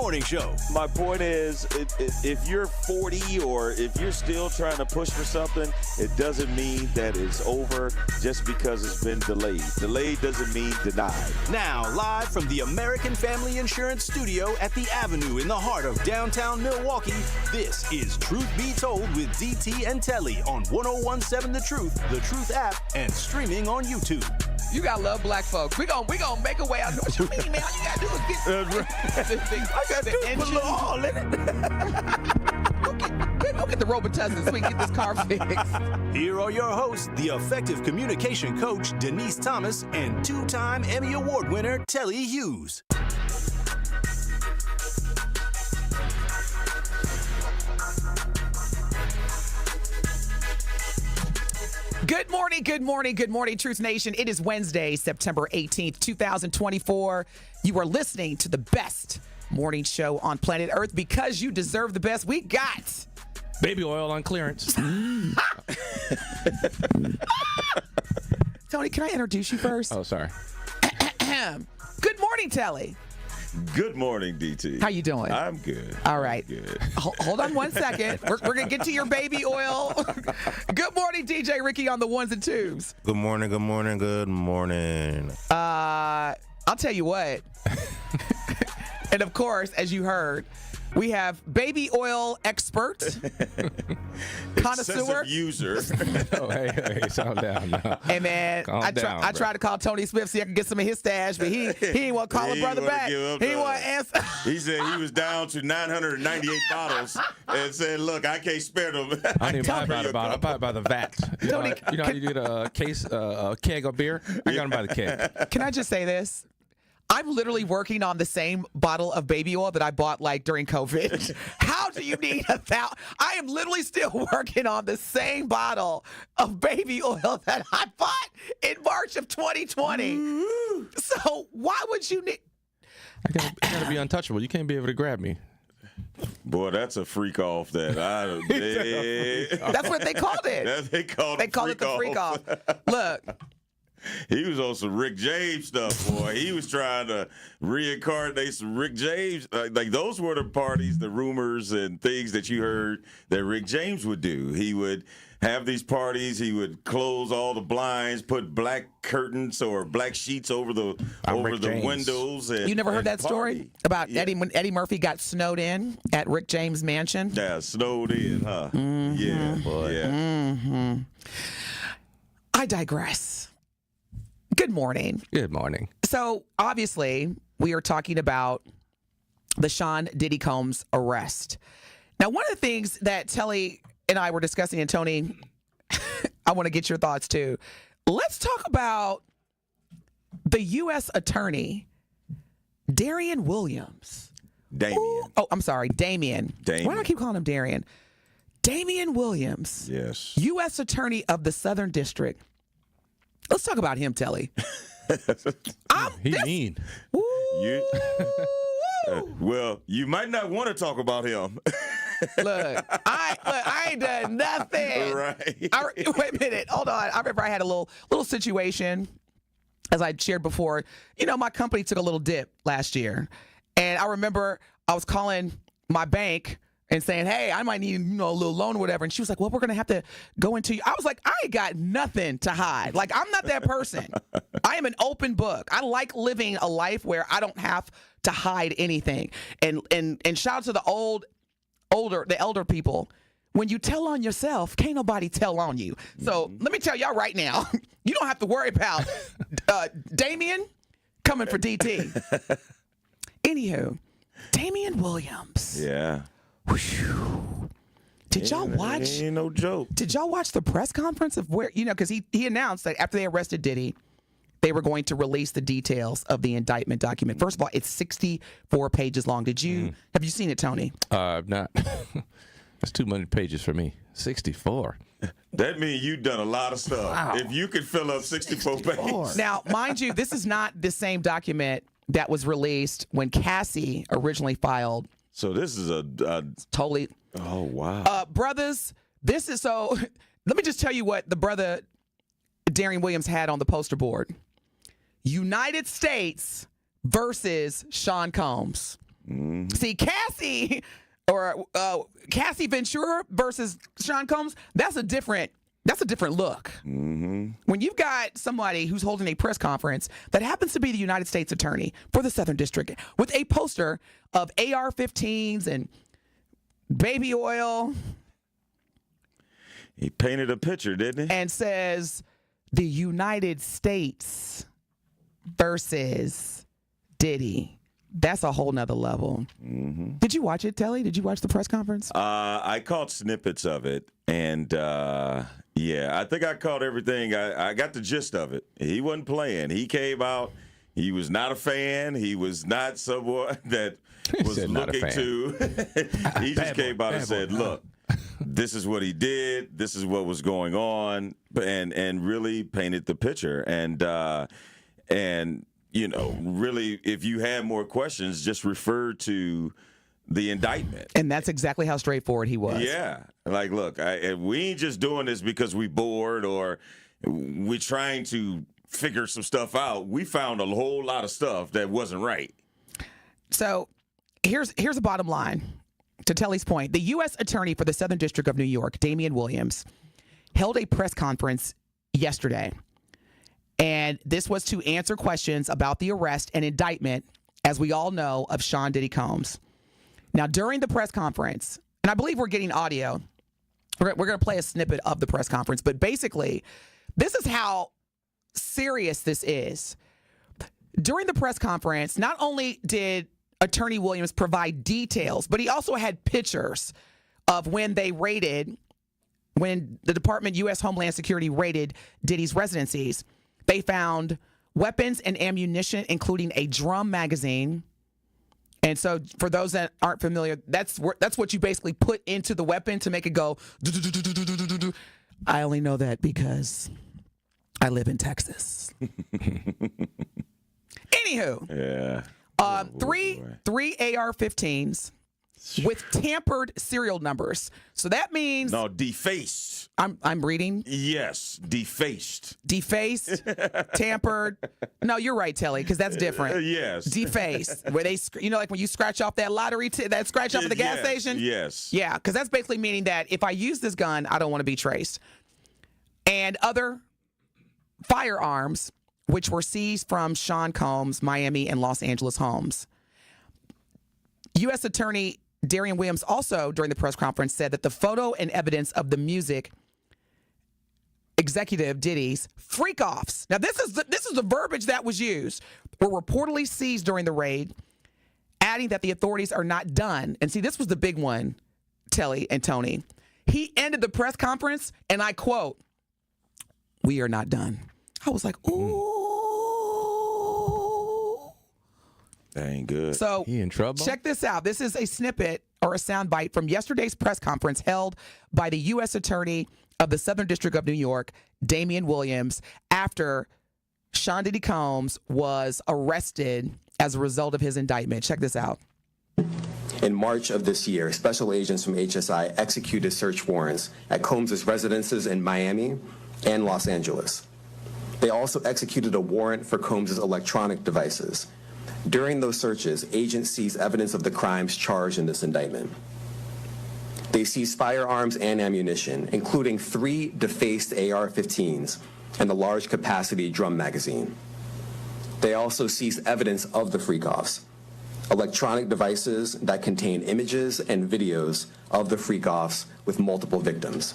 morning show. My point is, if you're 40 or if you're still trying to push for something, it doesn't mean that it's over just because it's been delayed. Delayed doesn't mean denied. Now, live from the American Family Insurance Studio at the Avenue in the heart of downtown Milwaukee, this is Truth Be Told with DT and Telly on 101.7 The Truth app, and streaming on YouTube. You gotta love black folks. We gonna make a way out. What you mean, man? All you gotta do is get I got the engine. Put a little oil in it. Go get the Robitussin so we can get this car fixed. Here are your hosts, the effective communication coach, Denise Thomas, and two-time Emmy Award winner, Telly Hughes. Good morning, Truth Nation. It is Wednesday, September 18th, 2024. You are listening to the best morning show on planet Earth because you deserve the best. We got baby oil on clearance. Tony, can I introduce you first? Oh, sorry. Good morning, Telly. Good morning, DT. How you doing? I'm good. All right. Good. Hold on one second. We're going to get to your baby oil. Good morning, DJ Ricky on the ones and twos. Good morning. I'll tell you what. And of course, as you heard, we have baby oil expert, connoisseur, user. Oh, hey, calm down now. Hey man, I tried to call Tony Smith so I could get some of his stash, but he ain't want to call a brother back. He ain't want to answer. He said he was down to 998 bottles and said, "Look, I can't spare them." I didn't buy by the bottle. I buy by the vat. You know how you get a case, a keg of beer? I got them by the keg. Can I just say this? I'm literally working on the same bottle of baby oil that I bought like during COVID. How do you need I am literally still working on the same bottle of baby oil that I bought in March of 2020. So why would you need? I gotta be untouchable. You can't be able to grab me. Boy, that's a freak off that That's what they called it. They called it the freak off. Look. He was on some Rick James stuff, boy. He was trying to reincarnate some Rick James. Like those were the parties, the rumors and things that you heard that Rick James would do. He would have these parties. He would close all the blinds, put black curtains or black sheets over the windows. And, you never heard that story about Eddie when Eddie Murphy got snowed in at Rick James' mansion? Yeah, snowed in, huh? Mm-hmm. Yeah, boy. Yeah. Mm-hmm. I digress. Good morning. Good morning. So, obviously, we are talking about the Sean Diddy Combs arrest. Now, one of the things that Telly and I were discussing, and Tony, I want to get your thoughts too. Let's talk about the U.S. Attorney, Darian Williams. Damian. Oh, I'm sorry, Damian. Why do I keep calling him Darian? Damian Williams. Yes. U.S. Attorney of the Southern District. Let's talk about him, Telly. Mean. Well, you might not want to talk about him. Look, I ain't done nothing. Right. Wait a minute. Hold on. I remember I had a little situation, as I shared before. You know, my company took a little dip last year. And I remember I was calling my bank and saying, hey, I might need, a little loan or whatever. And she was like, well, we're going to have to go into you. I was like, I ain't got nothing to hide. Like, I'm not that person. I am an open book. I like living a life where I don't have to hide anything. And shout out to the elder people. When you tell on yourself, can't nobody tell on you. So let me tell y'all right now, you don't have to worry about Damian coming for DT. Anywho, Damian Williams. Yeah. Whew. Did y'all watch? Ain't no joke. Did y'all watch the press conference of where, because he announced that after they arrested Diddy, they were going to release the details of the indictment document. First of all, it's 64 pages long. Have you seen it, Tony? Not. That's too many pages for me. 64. That means you've done a lot of stuff. Wow. If you could fill up 64 pages. Now, mind you, this is not the same document that was released when Cassie originally filed. So this is a totally. Oh, wow. Brothers, this is so. Let me just tell you what the brother Darian Williams had on the poster board. United States versus Sean Combs. See, Cassie Ventura versus Sean Combs, that's a different look. When you've got somebody who's holding a press conference that happens to be the United States Attorney for the Southern District with a poster of AR-15s and baby oil. He painted a picture, didn't he? And says the United States versus Diddy. That's a whole nother level. Did you watch it, Telly? Did you watch the press conference? I caught snippets of it, and I think I caught everything. I got the gist of it. He wasn't playing. He came out. He was not a fan. He was not someone that was looking to. He just came out and said, "Look, this is what he did. This is what was going on," and really painted the picture. And you know, really, if you had more questions, just refer to the indictment. And that's exactly how straightforward he was. Yeah. Like, look, we ain't just doing this because we bored or we're trying to figure some stuff out. We found a whole lot of stuff that wasn't right. So here's the bottom line. To Telly's point, the U.S. Attorney for the Southern District of New York, Damian Williams, held a press conference yesterday. And this was to answer questions about the arrest and indictment, as we all know, of Sean Diddy Combs. Now, during the press conference, and I believe we're getting audio, we're going to play a snippet of the press conference, but basically, this is how serious this is. During the press conference, not only did Attorney Williams provide details, but he also had pictures of when the Department U.S. Homeland Security raided Diddy's residencies. They found weapons and ammunition, including a drum magazine. And so for those that aren't familiar, that's what you basically put into the weapon to make it go. I only know that because I live in Texas. Anywho. Yeah. Three AR-15s with tampered serial numbers. So that means No, defaced. I'm reading. Yes, defaced. Defaced, tampered. No, you're right, Telly, because that's different. Yes. Defaced, where they, like when you scratch off that lottery, that scratch off at the gas station. Yes. Yeah, because that's basically meaning that if I use this gun, I don't want to be traced. And other firearms, which were seized from Sean Combs' Miami and Los Angeles homes. U.S. Attorney Damian Williams also, during the press conference, said that the photo and evidence of the music executive Diddy's freak-offs. Now, this is the verbiage that was used. Were reportedly seized during the raid, adding that the authorities are not done. And see, this was the big one, Telly and Tony. He ended the press conference, and I quote, "We are not done." I was like, ooh. That ain't good. So he in trouble? Check this out. This is a snippet or a soundbite from yesterday's press conference held by the U.S. Attorney of the Southern District of New York, Damian Williams, after Sean Diddy Combs was arrested as a result of his indictment. Check this out. In March of this year, special agents from HSI executed search warrants at Combs' residences in Miami and Los Angeles. They also executed a warrant for Combs' electronic devices. During those searches, agents seized evidence of the crimes charged in this indictment. They seized firearms and ammunition, including 3 defaced AR-15s and a large-capacity drum magazine. They also seized evidence of the freak-offs, electronic devices that contain images and videos of the freak-offs with multiple victims.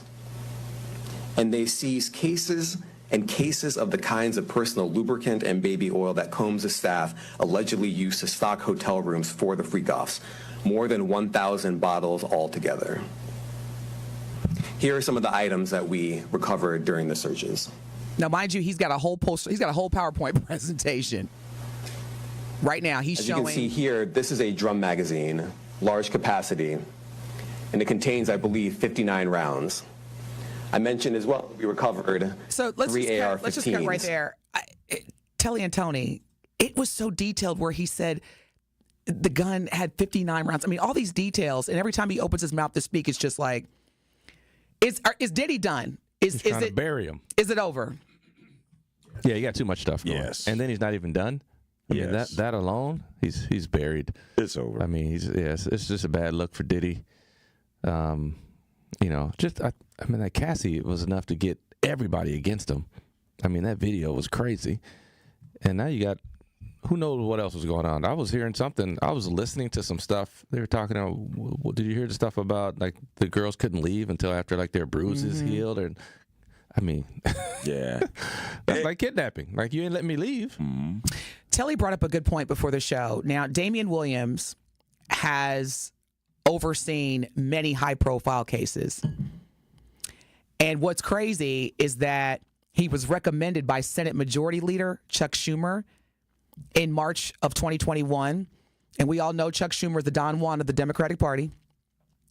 And they seized cases and cases of the kinds of personal lubricant and baby oil that Combs' staff allegedly used to stock hotel rooms for the freak-offs, more than 1,000 bottles altogether. Here are some of the items that we recovered during the searches. Now, mind you, he's got a whole PowerPoint presentation. Right now, he's showing. As you can see here, this is a drum magazine, large capacity, and it contains, I believe, 59 rounds. I mentioned as well, we recovered 3 AR-15s. Let's just cut right there. Telly and Tony, it was so detailed where he said the gun had 59 rounds. I mean, all these details, and every time he opens his mouth to speak, it's just like, is Diddy done? He's trying to bury him. Is it over? Yeah, he got too much stuff going. Yes. And then he's not even done? I mean, that alone, he's buried. It's over. I mean, it's just a bad look for Diddy. You know, I mean, that Cassie was enough to get everybody against him. I mean, that video was crazy. And now you got, who knows what else was going on. I was hearing something. I was listening to some stuff. They were talking about, did you hear the stuff about, like, the girls couldn't leave until after, like, their bruises healed? And I mean, yeah. That's like kidnapping. Like, you ain't letting me leave. Mm-hmm. Telly brought up a good point before the show. Now, Damian Williams has overseen many high-profile cases. And what's crazy is that he was recommended by Senate Majority Leader Chuck Schumer in March of 2021. And we all know Chuck Schumer is the Don Juan of the Democratic Party.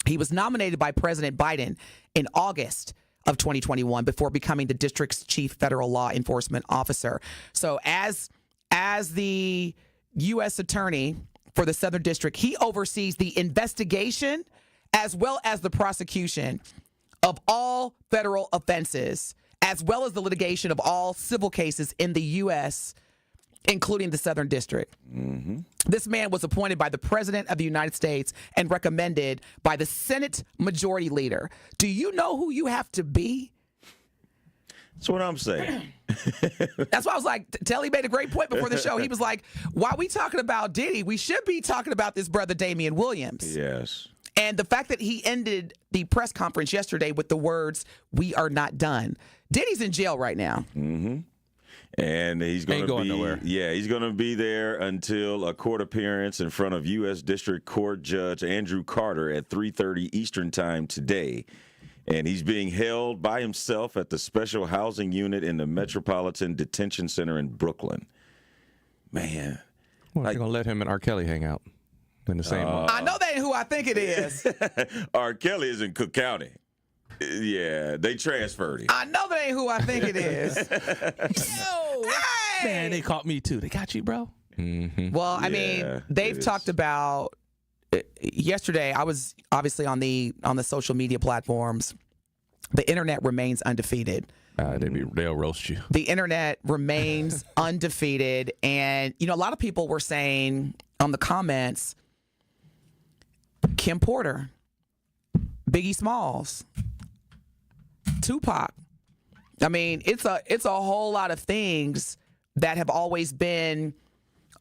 He was nominated by President Biden in August of 2021 before becoming the district's chief federal law enforcement officer. So as the U.S. attorney for the Southern District, he oversees the investigation as well as the prosecution of all federal offenses, as well as the litigation of all civil cases in the U.S., including the Southern District. Mm-hmm. This man was appointed by the President of the United States and recommended by the Senate Majority Leader. Do you know who you have to be? That's what I'm saying. That's why I was like, Telly made a great point before the show. He was like, while we talking about Diddy, we should be talking about this brother Damian Williams. Yes. And the fact that he ended the press conference yesterday with the words, "We are not done." Diddy's in jail right now. Mm-hmm. And he's going to be nowhere. Yeah, he's going to be there until a court appearance in front of U.S. District Court Judge Andrew Carter at 3:30 Eastern Time today. And he's being held by himself at the Special Housing Unit in the Metropolitan Detention Center in Brooklyn. Man. Well, they're going to let him and R. Kelly hang out in the same I know that ain't who I think it is. R. Kelly is in Cook County. Yeah, they transferred him. I know that ain't who I think it is. Hey! Man, they caught me too. They got you, bro. Mm-hmm. Well, I mean, they've talked about yesterday. I was obviously on the social media platforms. The internet remains undefeated. They'll roast you. The internet remains undefeated, and a lot of people were saying on the comments, Kim Porter, Biggie Smalls, Tupac. I mean, it's a whole lot of things that have always been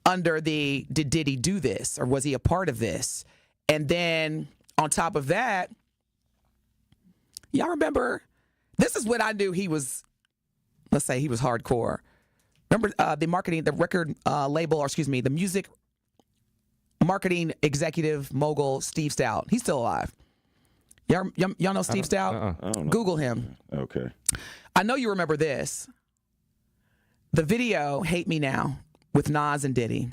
under the did Diddy do this or was he a part of this? And then on top of that, y'all remember, this is when I knew he was, let's say he was hardcore. Remember the record label, or excuse me, the music marketing executive mogul Steve Stout. He's still alive. Y'all know Steve Stout? I don't know. Google him. Okay. I know you remember this. The video, Hate Me Now, with Nas and Diddy.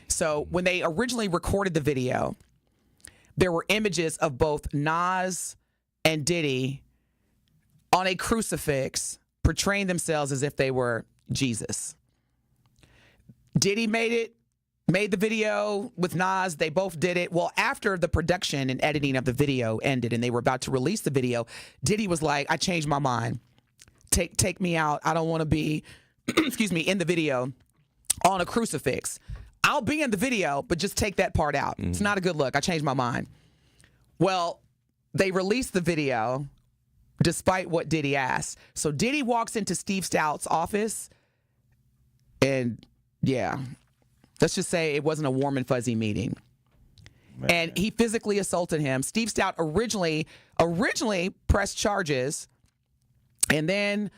So when they originally recorded the video, there were images of both Nas and Diddy on a crucifix portraying themselves as if they were Jesus. Diddy made the video with Nas. They both did it. Well, after the production and editing of the video ended and they were about to release the video, Diddy was like, I changed my mind. Take me out. I don't want to be, excuse me, in the video on a crucifix. I'll be in the video, but just take that part out. It's not a good look. I changed my mind. Well, they released the video despite what Diddy asked. So Diddy walks into Steve Stout's office and let's just say it wasn't a warm and fuzzy meeting. Man. And he physically assaulted him. Steve Stout originally pressed charges, and then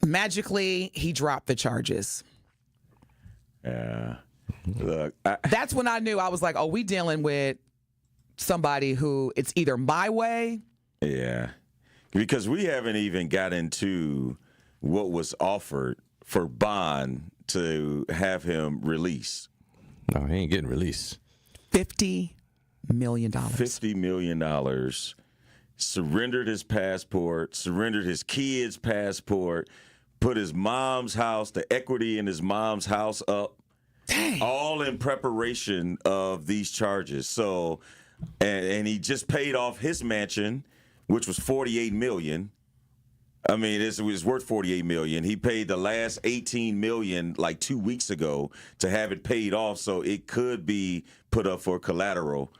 magically he dropped the charges. Yeah. Look, that's when I knew. I was like, oh, we dealing with somebody who it's either my way. Yeah. Because we haven't even got into what was offered for bond to have him released. No, he ain't getting released. $50 million. $50 million. Surrendered his passport, surrendered his kid's passport, put his mom's house, the equity in his mom's house up. Dang. All in preparation of these charges. So, and he just paid off his mansion, which was $48 million. I mean, it's worth $48 million. He paid the last $18 million like 2 weeks ago to have it paid off, so it could be put up for collateral.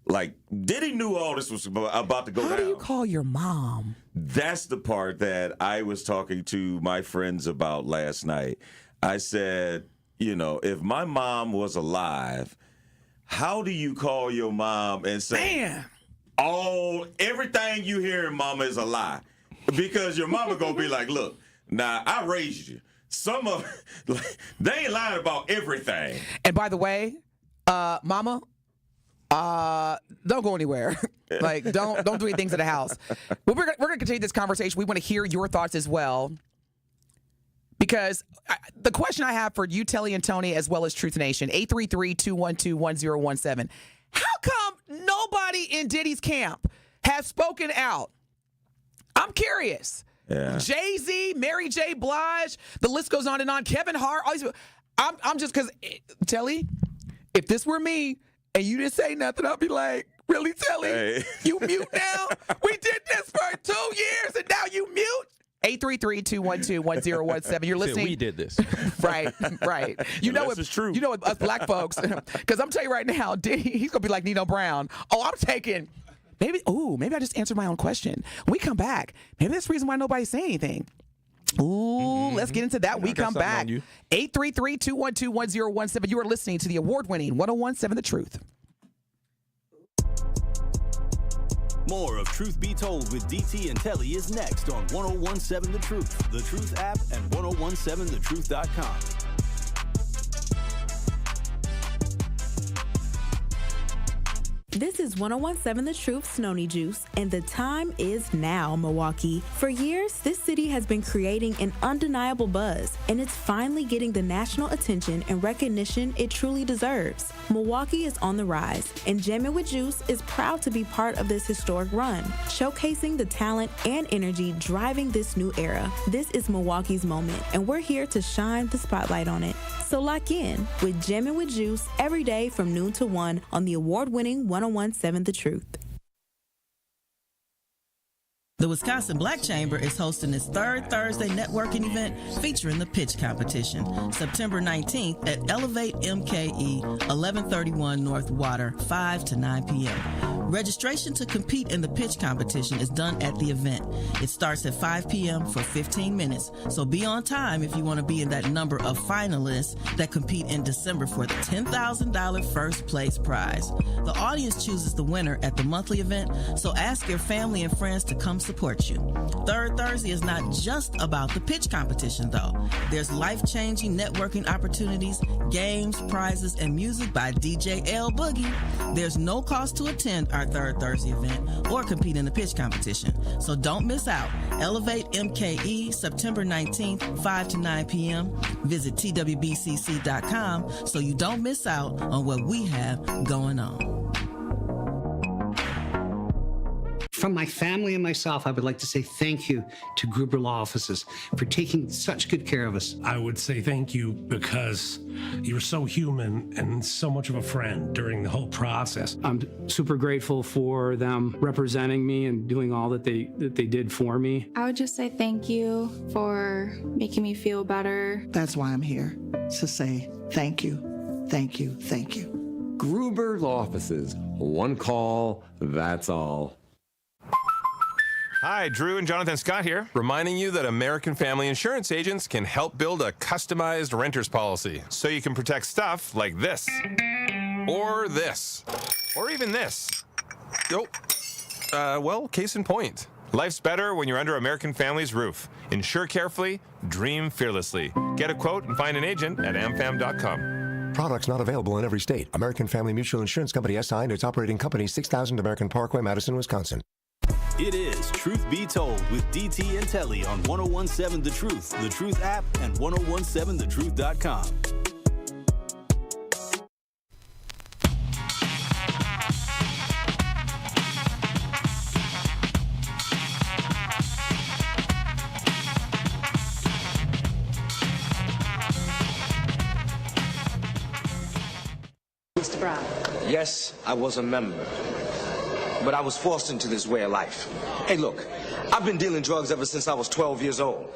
Like, Diddy knew all this was about to go down. How do you call your mom? That's the part that I was talking to my friends about last night. I said, you know, if my mom was alive, how do you call your mom and say, everything you hear, mama, is a lie? Because your mama gonna be like, look, now I raised you. Some of they ain't lying about everything. And by the way, mama, don't go anywhere. Like, don't do anything to the house. But we're gonna continue this conversation. We want to hear your thoughts as well, because the question I have for you, Telly and Tony, as well as Truth Nation, 833-212-1017. How come nobody in Diddy's camp has spoken out? I'm curious. Yeah. Jay-Z, Mary J. Blige, the list goes on and on. Kevin Hart. All these, I'm just, because, Telly, if this were me and you didn't say nothing, I'd be like, really, Telly? Hey. You mute now? We did this for 2 years and now you mute? 833-212-1017. You're listening. We did this. Right. You know this is true. You know us black folks, because I'm telling you right now, he's gonna be like Nino Brown. Oh, I'm taking. Maybe I just answered my own question. When we come back, maybe that's the reason why nobody's saying anything. Let's get into that. We come back. 833-212-1017. You are listening to the award-winning 1017 The Truth. More of Truth Be Told with DT and Telly is next on 1017 The Truth, The Truth app, and 1017thetruth.com. This is 1017 The Truth Snony Juice, and the time is now, Milwaukee. For years, this city has been creating an undeniable buzz, and it's finally getting the national attention and recognition it truly deserves. Milwaukee is on the rise, and Jammin' with Juice is proud to be part of this historic run, showcasing the talent and energy driving this new era. This is Milwaukee's moment, and we're here to shine the spotlight on it. So lock in with Jammin' with Juice every day from noon to 1 on the award-winning 1017 The Truth. The Wisconsin Black Chamber is hosting its third Thursday networking event featuring the pitch competition, September 19th at Elevate MKE, 1131 North Water, 5 to 9 p.m. Registration to compete in the pitch competition is done at the event. It starts at 5 p.m. for 15 minutes, so be on time if you want to be in that number of finalists that compete in December for the $10,000 first place prize. The audience chooses the winner at the monthly event, so ask your family and friends to come support you. Third Thursday is not just about the pitch competition, though. There's life-changing networking opportunities, games, prizes, and music by DJ L Boogie. There's no cost to attend our third Thursday event or compete in the pitch competition, so don't miss out. Elevate MKE, September 19th, 5 to 9 p.m. Visit twbcc.com so you don't miss out on what we have going on. From my family and myself, I would like to say thank you to Gruber Law Offices for taking such good care of us. I would say thank you because you were so human and so much of a friend during the whole process. I'm super grateful for them representing me and doing all that they did for me. I would just say thank you for making me feel better. That's why I'm here, to say thank you, thank you, thank you. Gruber Law Offices. One call, that's all. Hi, Drew and Jonathan Scott here, reminding you that American Family Insurance agents can help build a customized renter's policy so you can protect stuff like this, or this, or even this. Well, case in point. Life's better when you're under American Family's roof. Insure carefully, dream fearlessly. Get a quote and find an agent at amfam.com. Products not available in every state. American Family Mutual Insurance Company SI and its operating company, 6000 American Parkway, Madison, Wisconsin. It is Truth Be Told with DT and Telly on 1017 The Truth app, and 1017thetruth.com. Mr. Brown. Yes, I was a member. but I was forced into this way of life. Hey, look, I've been dealing drugs ever since I was 12 years old.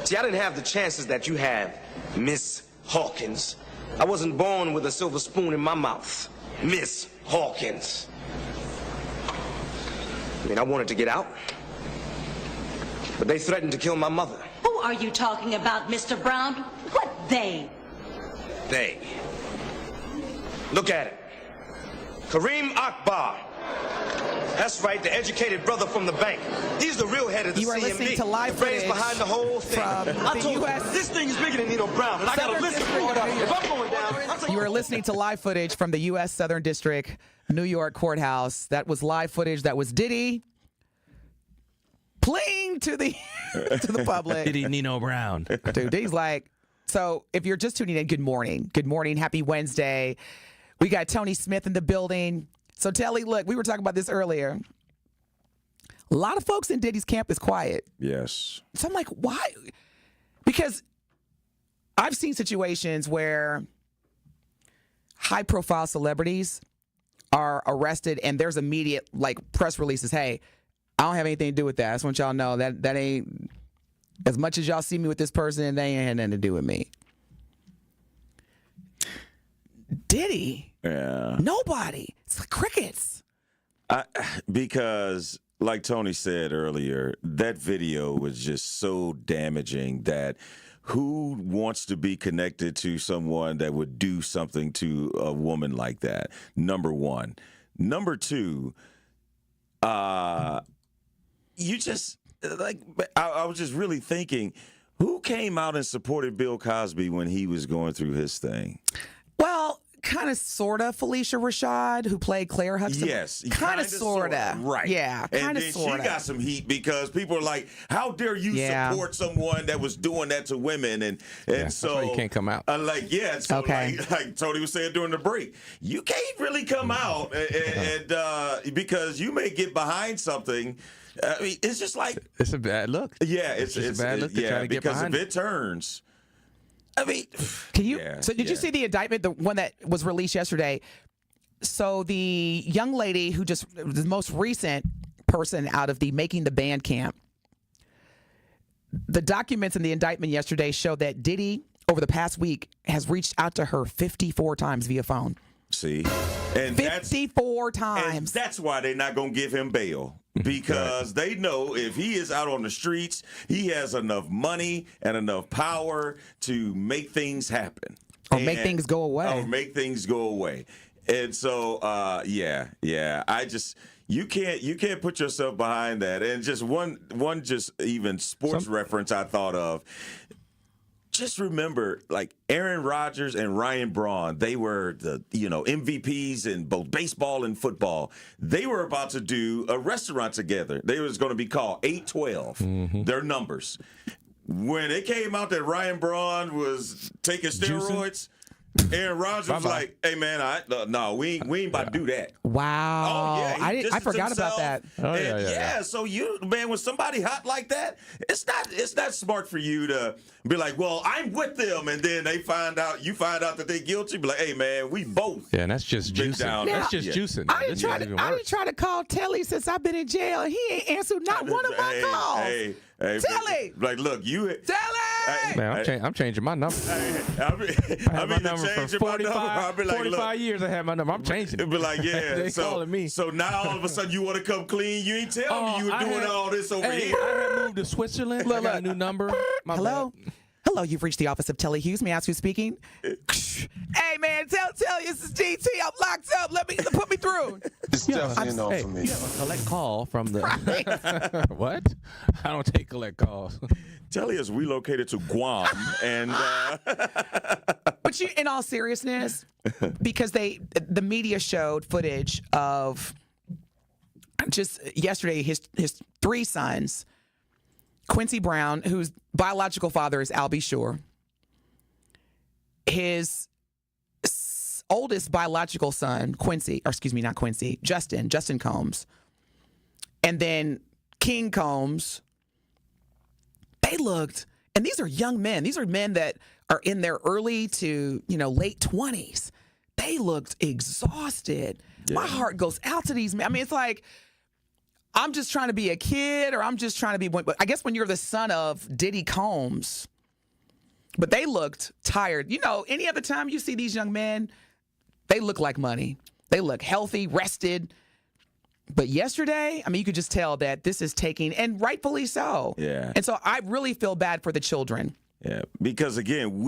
See, I didn't have the chances that you have, Miss Hawkins. I wasn't born with a silver spoon in my mouth, Miss Hawkins. I mean, I wanted to get out, but they threatened to kill my mother. Who are you talking about, Mr. Brown? What they? They. Look at it. Kareem Akbar. That's right, the educated brother from the bank. He's the real head of the CMB. You are listening to live the brains footage behind the whole thing. I told you, this thing is bigger than Nino Brown, and I gotta listen to it. If I'm going down, You are listening to live footage from the U.S. Southern District, New York courthouse. That was live footage. That was Diddy playing to the public. Diddy Nino Brown. Dude, Diddy's like, so if you're just tuning in, good morning. Good morning. Happy Wednesday. We got Tony Smith in the building. So Telly, look, we were talking about this earlier. A lot of folks in Diddy's camp is quiet. Yes. So I'm like, why? Because I've seen situations where high-profile celebrities are arrested and there's immediate press releases. Hey, I don't have anything to do with that. I just want y'all to know that ain't, as much as y'all see me with this person, they ain't had nothing to do with me. Diddy? Yeah. Nobody. It's like crickets. Because, like Tony said earlier, that video was just so damaging that who wants to be connected to someone that would do something to a woman like that? Number one. Number two, you just, I was just really thinking, who came out and supported Bill Cosby when he was going through his thing? Well, kind of, sort of Felicia Rashad, who played Claire Huxtable. Yes. Kind of, sort of. Right. Yeah, kind of, sort of. And then she got some heat because people are like, how dare you support someone that was doing that to women? And so that's why you can't come out. So like Tony was saying during the break, you can't really come out and because you may get behind something. I mean, it's just like, it's a bad look. Yeah, it's a bad look to try to get behind. Because if it turns, I mean, can you? So did you see the indictment, the one that was released yesterday? So the young lady who just, the most recent person out of the Making the Band camp, the documents in the indictment yesterday show that Diddy, over the past week, has reached out to her 54 times via phone. See? And 54 times. And that's why they're not going to give him bail. Because they know if he is out on the streets, he has enough money and enough power to make things happen. Or make things go away. And so, I just, you can't put yourself behind that. And just one just even sports reference I thought of. Just remember, like Aaron Rodgers and Ryan Braun, they were the MVPs in both baseball and football. They were about to do a restaurant together. They was going to be called 812. Their numbers. When it came out that Ryan Braun was taking steroids, Aaron Rodgers was like, "Hey man, no, we ain't about to do that." Wow. Oh yeah, I forgot about that. Oh yeah. So when somebody hot like that, it's not smart for you to be like, "Well, I'm with them," and then you find out that they're guilty. Be like, "Hey man, we both." Yeah, and that's just juicing. That's just juicing. I didn't try to call Telly since I've been in jail, and he ain't answered not one of my calls. Hey, Telly! Like, look, Telly! Man, I'm changing my number. I had my number for 45 years. I had my number. I'm changing it. It'd be like, yeah. They calling me. So now all of a sudden you want to come clean. You ain't tell me you were doing all this over here. I had moved to Switzerland. I got a new number. Hello? Hello, you've reached the office of Telly Hughes. May I ask who's speaking? Hey, man, tell you this is DT. I'm locked up. Put me through. It's definitely no for me. You have a collect call from the... What? I don't take collect calls. Telly is relocated to Guam. And But in all seriousness, because the media showed footage of just yesterday his three sons, Quincy Brown, whose biological father is Albie Shore, his oldest biological son, Justin Combs, and then King Combs. They looked, and these are young men. These are men that are in their early to late 20s. They looked exhausted. My heart goes out to these men. I mean, it's like, I'm just trying to be a kid, or I'm just trying to be, I guess when you're the son of Diddy Combs. But they looked tired. You know, any other time you see these young men, they look like money. They look healthy, rested. But yesterday, I mean, you could just tell that this is taking, and rightfully so. Yeah. And so I really feel bad for the children. Yeah, because again,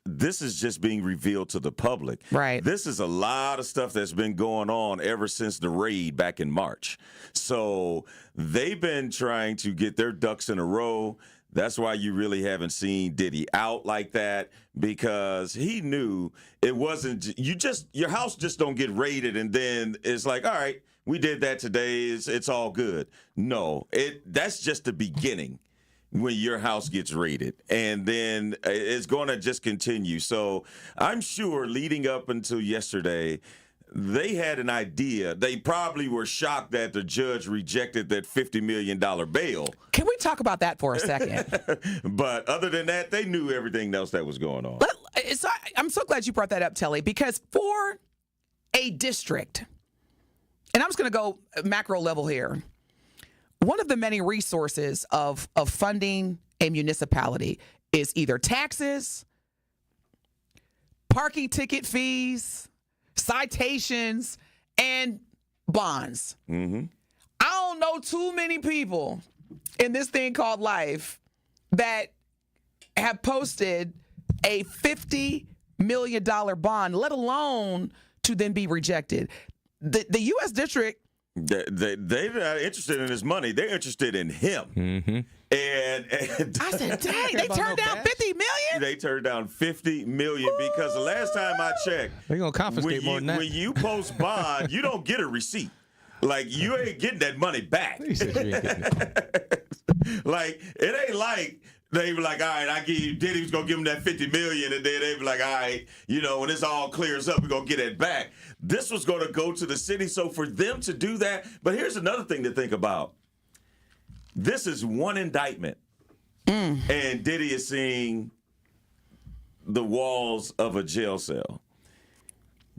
this is just being revealed to the public. Right. This is a lot of stuff that's been going on ever since the raid back in March. So they've been trying to get their ducks in a row. That's why you really haven't seen Diddy out like that, because he knew it wasn't, your house just don't get raided and then it's like, all right, we did that today, it's all good. No, that's just the beginning. When your house gets raided, and then it's going to just continue. So I'm sure leading up until yesterday, they had an idea. They probably were shocked that the judge rejected that $50 million bail. Can we talk about that for a second? But other than that, they knew everything else that was going on. I'm so glad you brought that up, Telly, because for a district, and I'm just going to go macro level here, one of the many resources of funding a municipality is either taxes, parking ticket fees, citations, and bonds. Mm-hmm. I don't know too many people in this thing called life that have posted a $50 million bond, let alone to then be rejected. The U.S. District, they're not interested in his money. They're interested in him. Mm-hmm. And I said, dang, they turned down $50 million? They turned down $50 million because the last time I checked, they're going to confiscate more than that. When you post bond, you don't get a receipt. Like, you ain't getting that money back. You said you ain't getting it. Like, it ain't like they were like, all right, I give you, Diddy was going to give him that $50 million, and then they were like, all right, when this all clears up, we're going to get it back. This was going to go to the city. So for them to do that, but here's another thing to think about. This is one indictment, and Diddy is seeing the walls of a jail cell.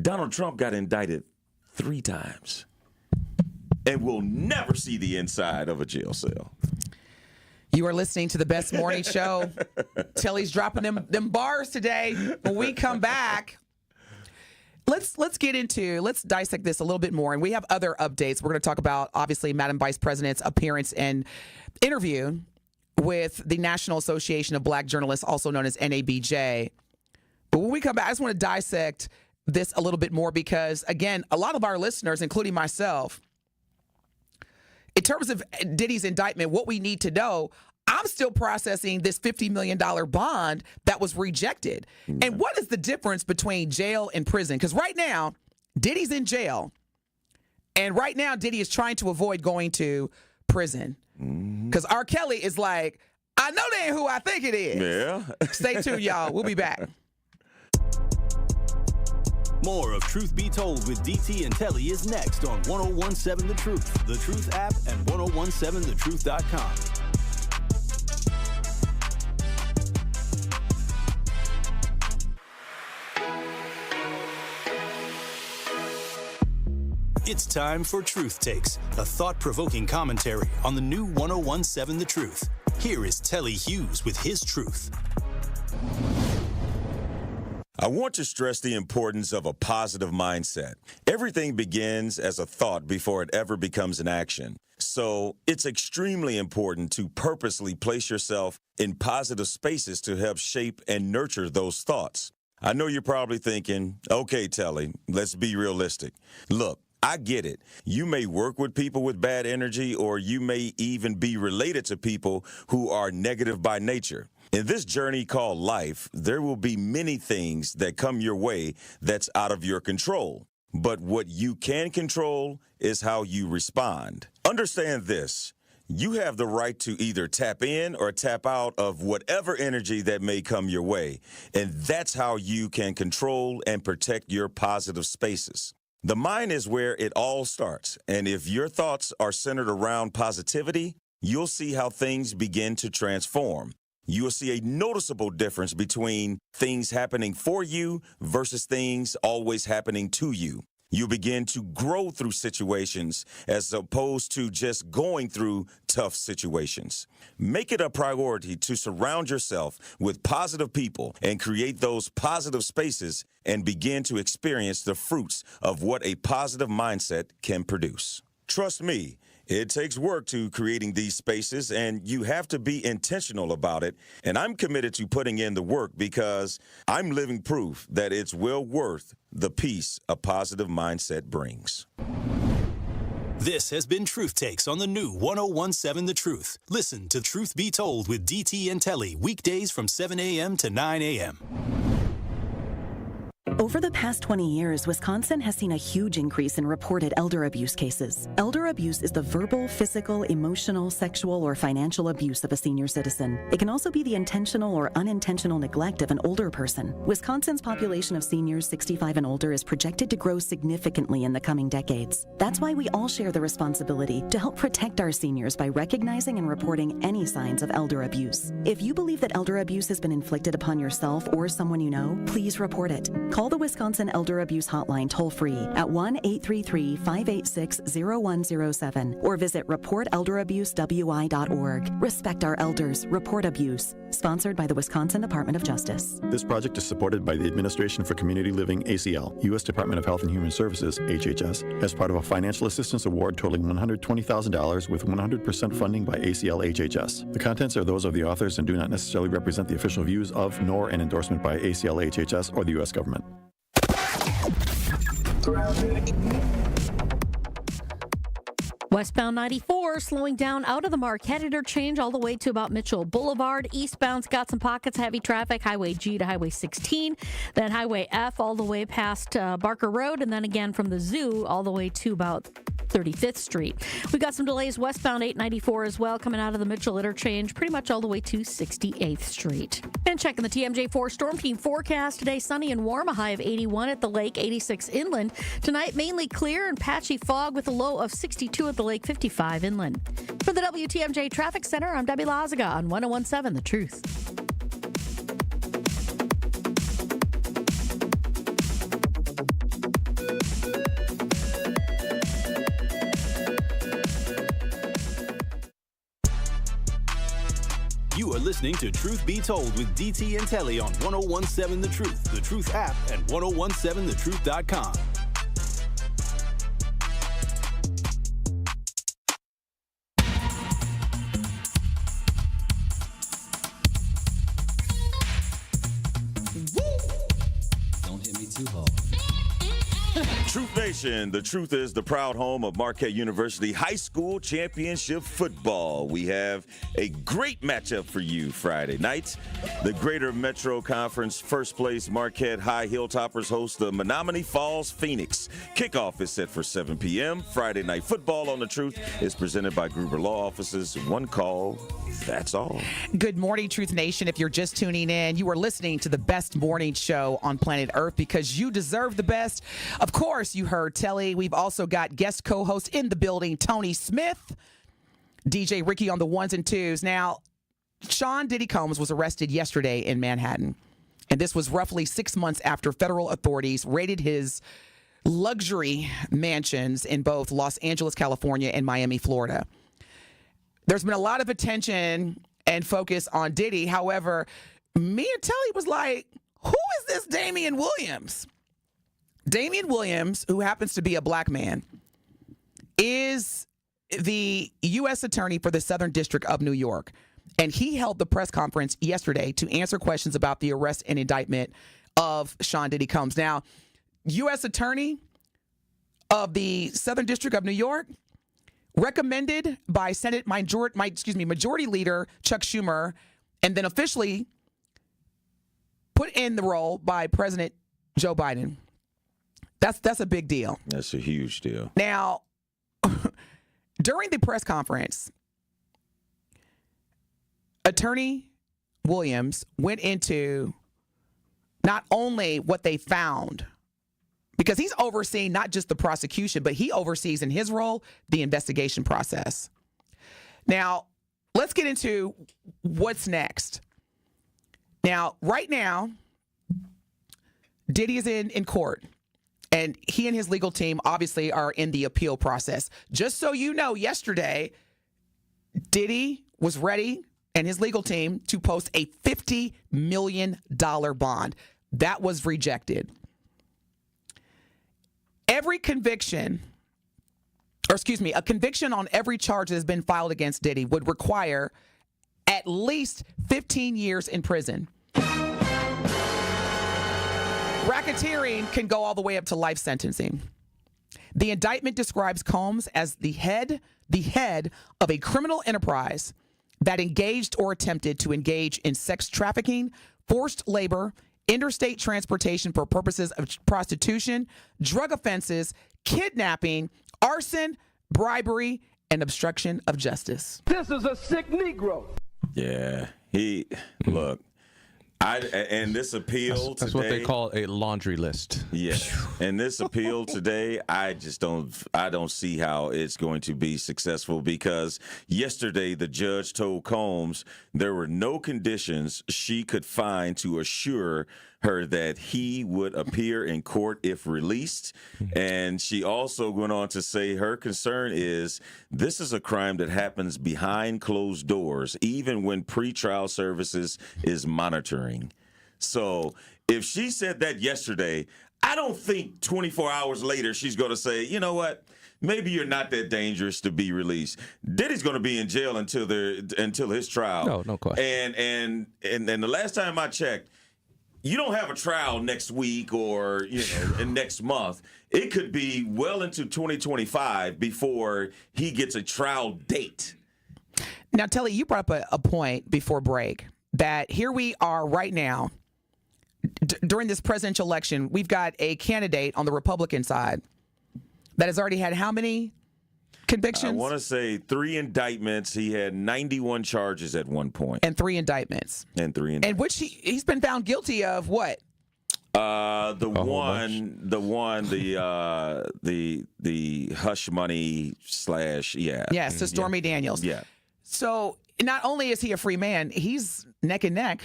Donald Trump got indicted 3 times and will never see the inside of a jail cell. You are listening to the Best Morning Show. Telly's dropping them bars today. When we come back, let's dissect this a little bit more. And we have other updates. We're going to talk about, obviously, Madam Vice President's appearance and interview with the National Association of Black Journalists, also known as NABJ. But when we come back, I just want to dissect this a little bit more because, again, a lot of our listeners, including myself, in terms of Diddy's indictment, what we need to know, I'm still processing this $50 million bond that was rejected. Yeah. And what is the difference between jail and prison? Because right now, Diddy's in jail. And right now, Diddy is trying to avoid going to prison. Because R. Kelly is like, I know they ain't who I think it is. Yeah. Stay tuned, y'all. We'll be back. More of Truth Be Told with DT and Telly is next on 1017 The Truth, The Truth app, and 1017thetruth.com. It's time for Truth Takes, a thought-provoking commentary on the new 1017 The Truth. Here is Telly Hughes with his truth. I want to stress the importance of a positive mindset. Everything begins as a thought before it ever becomes an action. So it's extremely important to purposely place yourself in positive spaces to help shape and nurture those thoughts. I know you're probably thinking, okay, Telly, let's be realistic. Look, I get it. You may work with people with bad energy, or you may even be related to people who are negative by nature. In this journey called life, there will be many things that come your way that's out of your control. But what you can control is how you respond. Understand this. You have the right to either tap in or tap out of whatever energy that may come your way. And that's how you can control and protect your positive spaces. The mind is where it all starts. And if your thoughts are centered around positivity, you'll see how things begin to transform. You will see a noticeable difference between things happening for you versus things always happening to you. You begin to grow through situations as opposed to just going through tough situations. Make it a priority to surround yourself with positive people and create those positive spaces and begin to experience the fruits of what a positive mindset can produce. Trust me, it takes work to creating these spaces, and you have to be intentional about it. And I'm committed to putting in the work because I'm living proof that it's well worth the peace a positive mindset brings. This has been Truth Takes on the new 1017 The Truth. Listen to Truth Be Told with DT and Telly weekdays from 7 a.m. to 9 a.m. Over the past 20 years, Wisconsin has seen a huge increase in reported elder abuse cases. Elder abuse is the verbal, physical, emotional, sexual, or financial abuse of a senior citizen. It can also be the intentional or unintentional neglect of an older person. Wisconsin's population of seniors 65 and older is projected to grow significantly in the coming decades. That's why we all share the responsibility to help protect our seniors by recognizing and reporting any signs of elder abuse. If you believe that elder abuse has been inflicted upon yourself or someone you know, please report it. Call the Wisconsin Elder Abuse Hotline toll-free at 1-833-586-0107 or visit reportelderabusewI.org. Respect our elders. Report abuse. Sponsored by the Wisconsin Department of Justice. This project is supported by the Administration for Community Living, ACL, U.S. Department of Health and Human Services, HHS, as part of a financial assistance award totaling $120,000 with 100% funding by ACL HHS. The contents are those of the authors and do not necessarily represent the official views of nor an endorsement by ACL HHS or the U.S. government. Westbound 94 slowing down out of the Marquette interchange all the way to about Mitchell Boulevard. Eastbound's got some pockets of heavy traffic, Highway G to Highway 16, then Highway F all the way past Barker Road, and then again from the Zoo all the way to about 35th Street. We got some delays westbound 894 as well, coming out of the Mitchell interchange pretty much all the way to 68th Street. And checking the TMJ4 Storm Team forecast today, sunny and warm, a high of 81 at the lake, 86 inland. Tonight, mainly clear and patchy fog with a low of 62 at the lake, 55 inland. For the WTMJ Traffic Center, I'm Debbie Lazaga on 1017 The Truth. You are listening to Truth Be Told with DT and Telly on 1017 The Truth app, and 1017thetruth.com. Don't hit me too hard. Truth Nation, the Truth is the proud home of Marquette University High School Championship Football. We have a great matchup for you Friday night. The Greater Metro Conference first place Marquette High Hilltoppers host the Menominee Falls Phoenix. Kickoff is set for 7 p.m. Friday Night Football on the Truth is presented by Gruber Law Offices. One call, that's all. Good morning, Truth Nation. If you're just tuning in, you are listening to the best morning show on planet Earth because you deserve the best. Of course, you heard Telly. We've also got guest co-host in the building, Tony Smith, DJ Ricky on the ones and twos. Now, Sean Diddy Combs was arrested yesterday in Manhattan, and this was roughly 6 months after federal authorities raided his luxury mansions in both Los Angeles, California, and Miami, Florida. There's been a lot of attention and focus on Diddy. However, me and Telly was like, who is this Damian Williams? Damian Williams, who happens to be a black man, is the U.S. attorney for the Southern District of New York. And he held the press conference yesterday to answer questions about the arrest and indictment of Sean Diddy Combs. Now, U.S. attorney of the Southern District of New York, recommended by Senate Majority Leader Chuck Schumer, and then officially put in the role by President Joe Biden. That's a big deal. That's a huge deal. Now, during the press conference, Attorney Williams went into not only what they found, because he's overseeing not just the prosecution, but he oversees in his role the investigation process. Now, let's get into what's next. Now, right now, Diddy is in court. And he and his legal team obviously are in the appeal process. Just so you know, yesterday, Diddy was ready and his legal team to post a $50 million bond. That was rejected. A conviction on every charge that has been filed against Diddy would require at least 15 years in prison. Racketeering can go all the way up to life sentencing. The indictment describes Combs as the head of a criminal enterprise that engaged or attempted to engage in sex trafficking, forced labor, interstate transportation for purposes of prostitution, drug offenses, kidnapping, arson, bribery, and obstruction of justice. This is a sick Negro. Yeah, look. And this appeal that's today, what they call a laundry list. Yes. And this appeal today, I don't see how it's going to be successful, because yesterday the judge told Combs there were no conditions she could find to assure her that he would appear in court if released. And she also went on to say her concern is this is a crime that happens behind closed doors, even when pretrial services is monitoring. So if she said that yesterday, I don't think 24 hours later she's going to say, you know what, maybe you're not that dangerous to be released. Diddy's going to be in jail until his trial. No question. And the last time I checked, you don't have a trial next week or next month. It could be well into 2025 before he gets a trial date. Now, Telly, you brought up a point before break that here we are right now. During this presidential election, we've got a candidate on the Republican side that has already had how many convictions? I want to say 3 indictments. He had 91 charges at one point. And 3 indictments. And which he's been found guilty of what? The hush money / Yes, to Stormy Daniels. Yeah. So not only is he a free man, he's neck and neck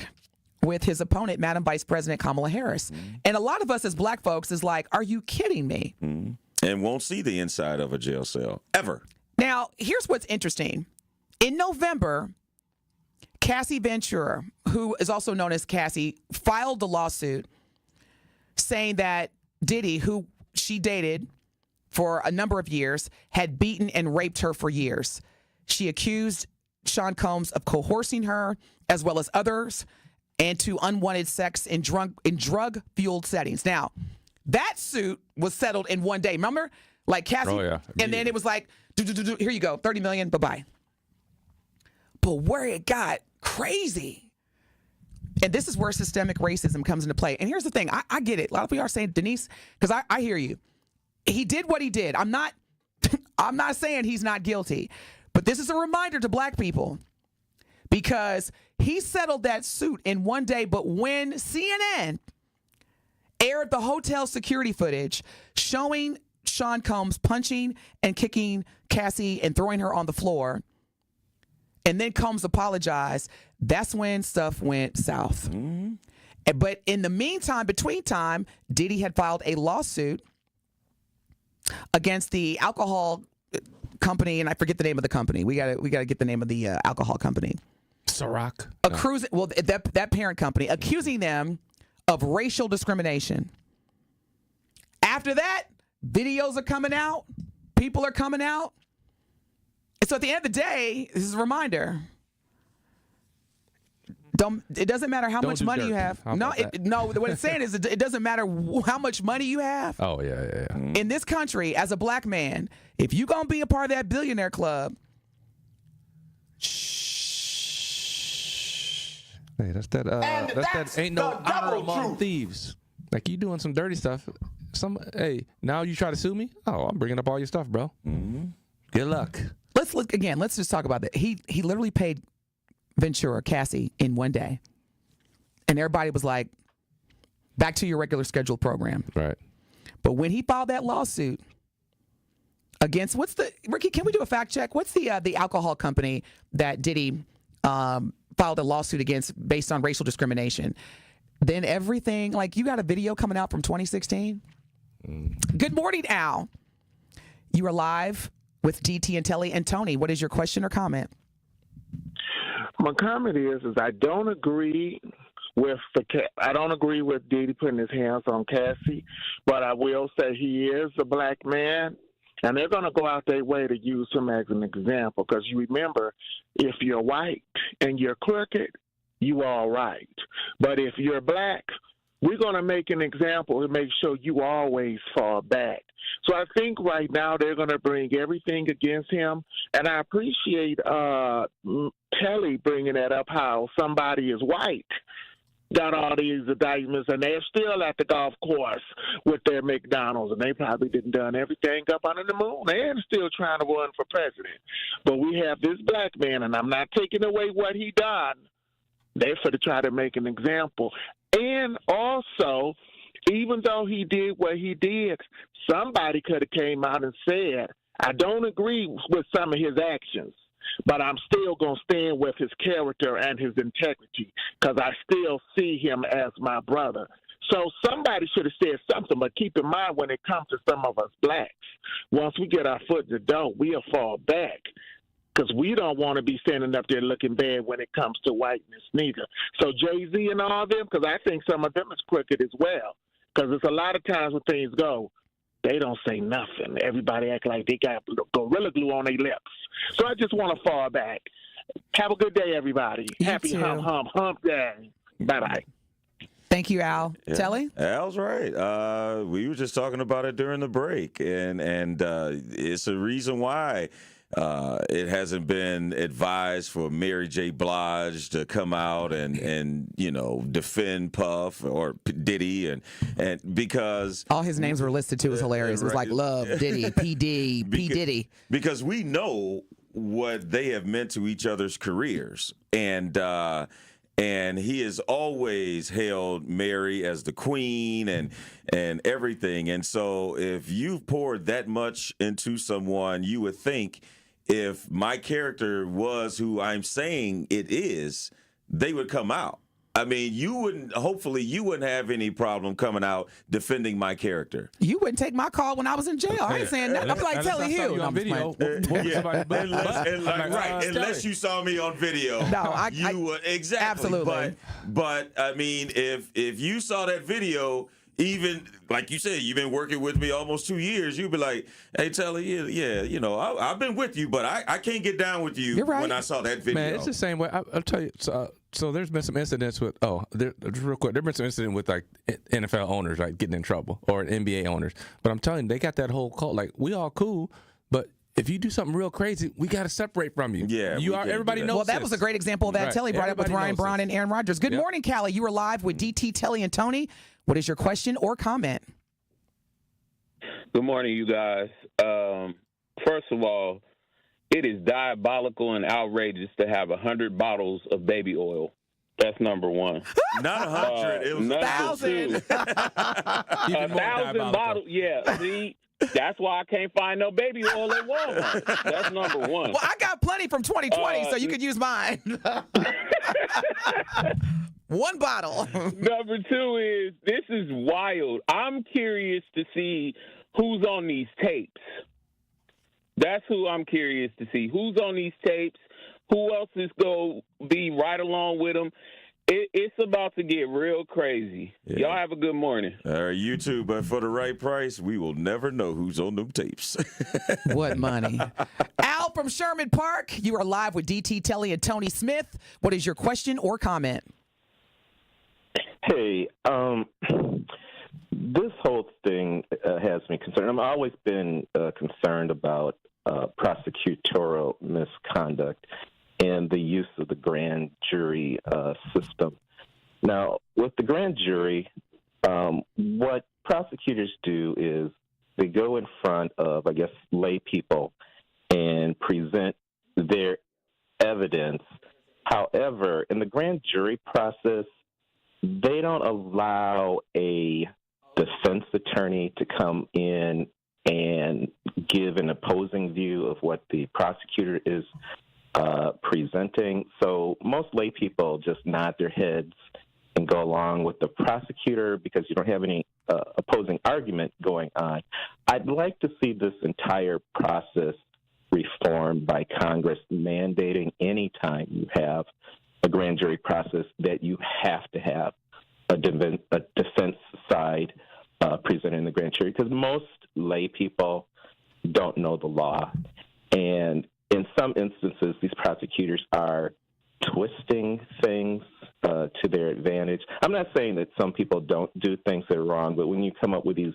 with his opponent, Madam Vice President Kamala Harris. And a lot of us as black folks is like, are you kidding me? And won't see the inside of a jail cell ever. Now, here's what's interesting. In November, Cassie Ventura, who is also known as Cassie, filed the lawsuit saying that Diddy, who she dated for a number of years, had beaten and raped her for years. She accused Sean Combs of coercing her, as well as others, and to unwanted sex in drug-fueled settings. Now, that suit was settled in one day. Remember? Like Cassie. Oh, yeah. And then it was like, here you go, $30 million, bye-bye. But where it got crazy, and this is where systemic racism comes into play. And here's the thing. I get it. A lot of people are saying, Denise, because I hear you. He did what he did. I'm not saying he's not guilty. But this is a reminder to black people, because he settled that suit in one day. But when CNN aired the hotel security footage showing Sean Combs punching and kicking Cassie and throwing her on the floor, and then Combs apologized, that's when stuff went south. But in the meantime, between time, Diddy had filed a lawsuit against the alcohol company, and I forget the name of the company. We gotta get the name of the alcohol company. Ciroc. That parent company, accusing them of racial discrimination. After that, videos are coming out. People are coming out. And so at the end of the day, this is a reminder. It doesn't matter how much money you have. No, what it's saying is it doesn't matter how much money you have. Oh, yeah. In this country, as a black man, if you're going to be a part of that billionaire club, Hey, that's that ain't no honor among thieves. Like, you doing some dirty stuff. Now you try to sue me? Oh, I'm bringing up all your stuff, bro. Good luck. Let's look again. Let's just talk about that. He literally paid Ventura, Cassie, in one day. And everybody was like, back to your regular scheduled program. Right. But when he filed that lawsuit against, Ricky, can we do a fact check? What's the alcohol company that Diddy filed a lawsuit against based on racial discrimination? Then everything, like, you got a video coming out from 2016? Good morning, Al. You are live with DT and Telly and Tony. What is your question or comment? My comment is I don't agree with Diddy putting his hands on Cassie, but I will say he is a black man, and they're going to go out their way to use him as an example. Because you remember, if you're white and you're crooked, you all right. But if you're black, we're going to make an example to make sure you always fall back. So I think right now they're going to bring everything against him. And I appreciate Telly bringing that up, how somebody is white, got all these indictments, and they're still at the golf course with their McDonald's, and they probably didn't done everything up under the moon. They're still trying to run for president. But we have this black man, and I'm not taking away what he done. They're for to try to make an example. And also, even though he did what he did, somebody could have came out and said, I don't agree with some of his actions, but I'm still going to stand with his character and his integrity because I still see him as my brother. So somebody should have said something, but keep in mind when it comes to some of us blacks, once we get our foot in the door, we'll fall back because we don't want to be standing up there looking bad when it comes to whiteness neither. So Jay-Z and all them, because I think some of them is crooked as well, because it's a lot of times when things go, they don't say nothing. Everybody act like they got Gorilla Glue on their lips. So I just want to fall back. Have a good day, everybody. Happy hump day. Bye-bye. Thank you, Al. Yeah. Telly? Al's right. We were just talking about it during the break, and it's a reason why it hasn't been advised for Mary J. Blige to come out and defend Puff or Diddy and because all his names were listed too was hilarious. It was like Love, Diddy, P. Diddy. Because we know what they have meant to each other's careers, and he has always held Mary as the queen and everything. And so if you've poured that much into someone, you would think if my character was who I'm saying it is, they would come out. I mean, hopefully you wouldn't have any problem coming out defending my character. You wouldn't take my call when I was in jail. I ain't saying nothing. I'm like Telly Hill. On video. Unless you saw me on video. No, you would exactly. Absolutely. But I mean, if you saw that video, even like you said, you've been working with me almost 2 years. You'd be like, "Hey, Telly, I've been with you, but I can't get down with you." You're right. When I saw that video. Man, it's the same way. I'll tell you. So there's been some incidents with just real quick. There's been some incident with like NFL owners like getting in trouble or NBA owners. But I'm telling you, they got that whole cult. Like we all cool, but if you do something real crazy, we got to separate from you. Yeah, everybody knows. Well, that was a great example of that. Right. Telly brought up with Ryan Braun and Aaron Rodgers. Good morning, Callie. You were live with DT, Telly, and Tony. What is your question or comment? Good morning, you guys. First of all, it is diabolical and outrageous to have 100 bottles of baby oil. That's number one. Not 100. It was 1,000. 1,000 bottles. Yeah. See, that's why I can't find no baby oil at Walmart. That's number one. Well, I got plenty from 2020, so you could use mine. One bottle. Number two is, this is wild. I'm curious to see who's on these tapes. That's who I'm curious to see. Who's on these tapes? Who else is going to be right along with them? It's about to get real crazy. Yeah. Y'all have a good morning. You too, but for the right price, we will never know who's on them tapes. What money? Al from Sherman Park, you are live with DT Telly and Tony Smith. What is your question or comment? Hey, this whole thing has me concerned. I've always been concerned about prosecutorial misconduct and the use of the grand jury system. Now, with the grand jury, what prosecutors do is they go in front of, I guess, lay people and present their evidence. However, in the grand jury process, they don't allow a defense attorney to come in and give an opposing view of what the prosecutor is presenting. So most lay people just nod their heads and go along with the prosecutor because you don't have any opposing argument going on. I'd like to see this entire process reformed by Congress, mandating any time you have a grand jury process that you have to have a defense side presenting the grand jury, because most lay people don't know the law. And in some instances, these prosecutors are twisting things to their advantage. I'm not saying that some people don't do things that are wrong, but when you come up with these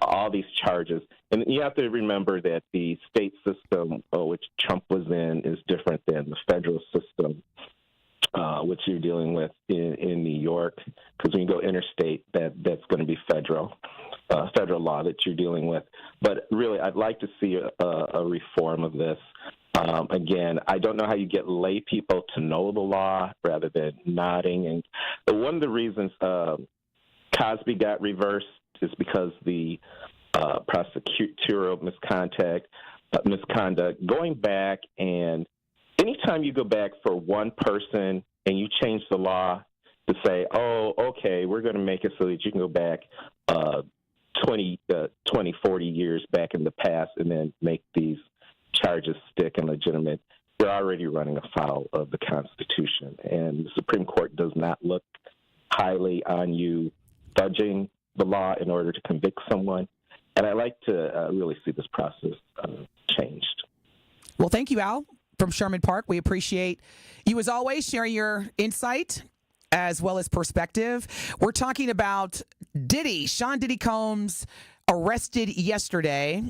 all these charges, and you have to remember that the state system, which Trump was in, is different than the federal system, which you're dealing with in New York, because when you go interstate, that's going to be federal law that you're dealing with. But really, I'd like to see a reform of this. Again, I don't know how you get lay people to know the law rather than nodding. And one of the reasons Cosby got reversed is because the prosecutorial misconduct, going back, and anytime you go back for one person and you change the law to say, oh, okay, we're going to make it so that you can go back 20, 40 years back in the past and then make these charges stick and legitimate, you're already running afoul of the Constitution. And the Supreme Court does not look highly on you fudging the law in order to convict someone. And I'd like to really see this process changed. Well, thank you, Al, from Sherman Park. We appreciate you, as always, sharing your insight as well as perspective. We're talking about Diddy, Sean Diddy Combs, arrested yesterday,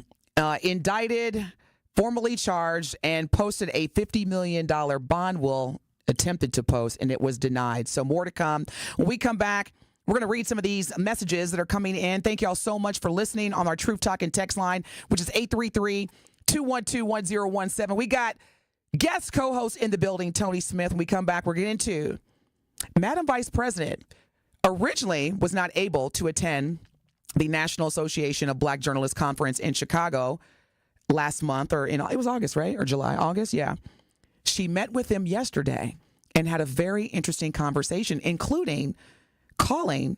indicted, formally charged, and posted a $50 million bond. Will attempted to post, and it was denied. So more to come. When we come back, we're going to read some of these messages that are coming in. Thank you all so much for listening on our Truth Talking text line, which is 833-212-1017. We got guest co-host in the building, Tony Smith. When we come back, we're getting into Madam Vice President originally was not able to attend the National Association of Black Journalists Conference in Chicago last month, or it was August, right? Or July, August, yeah. She met with them yesterday and had a very interesting conversation, including calling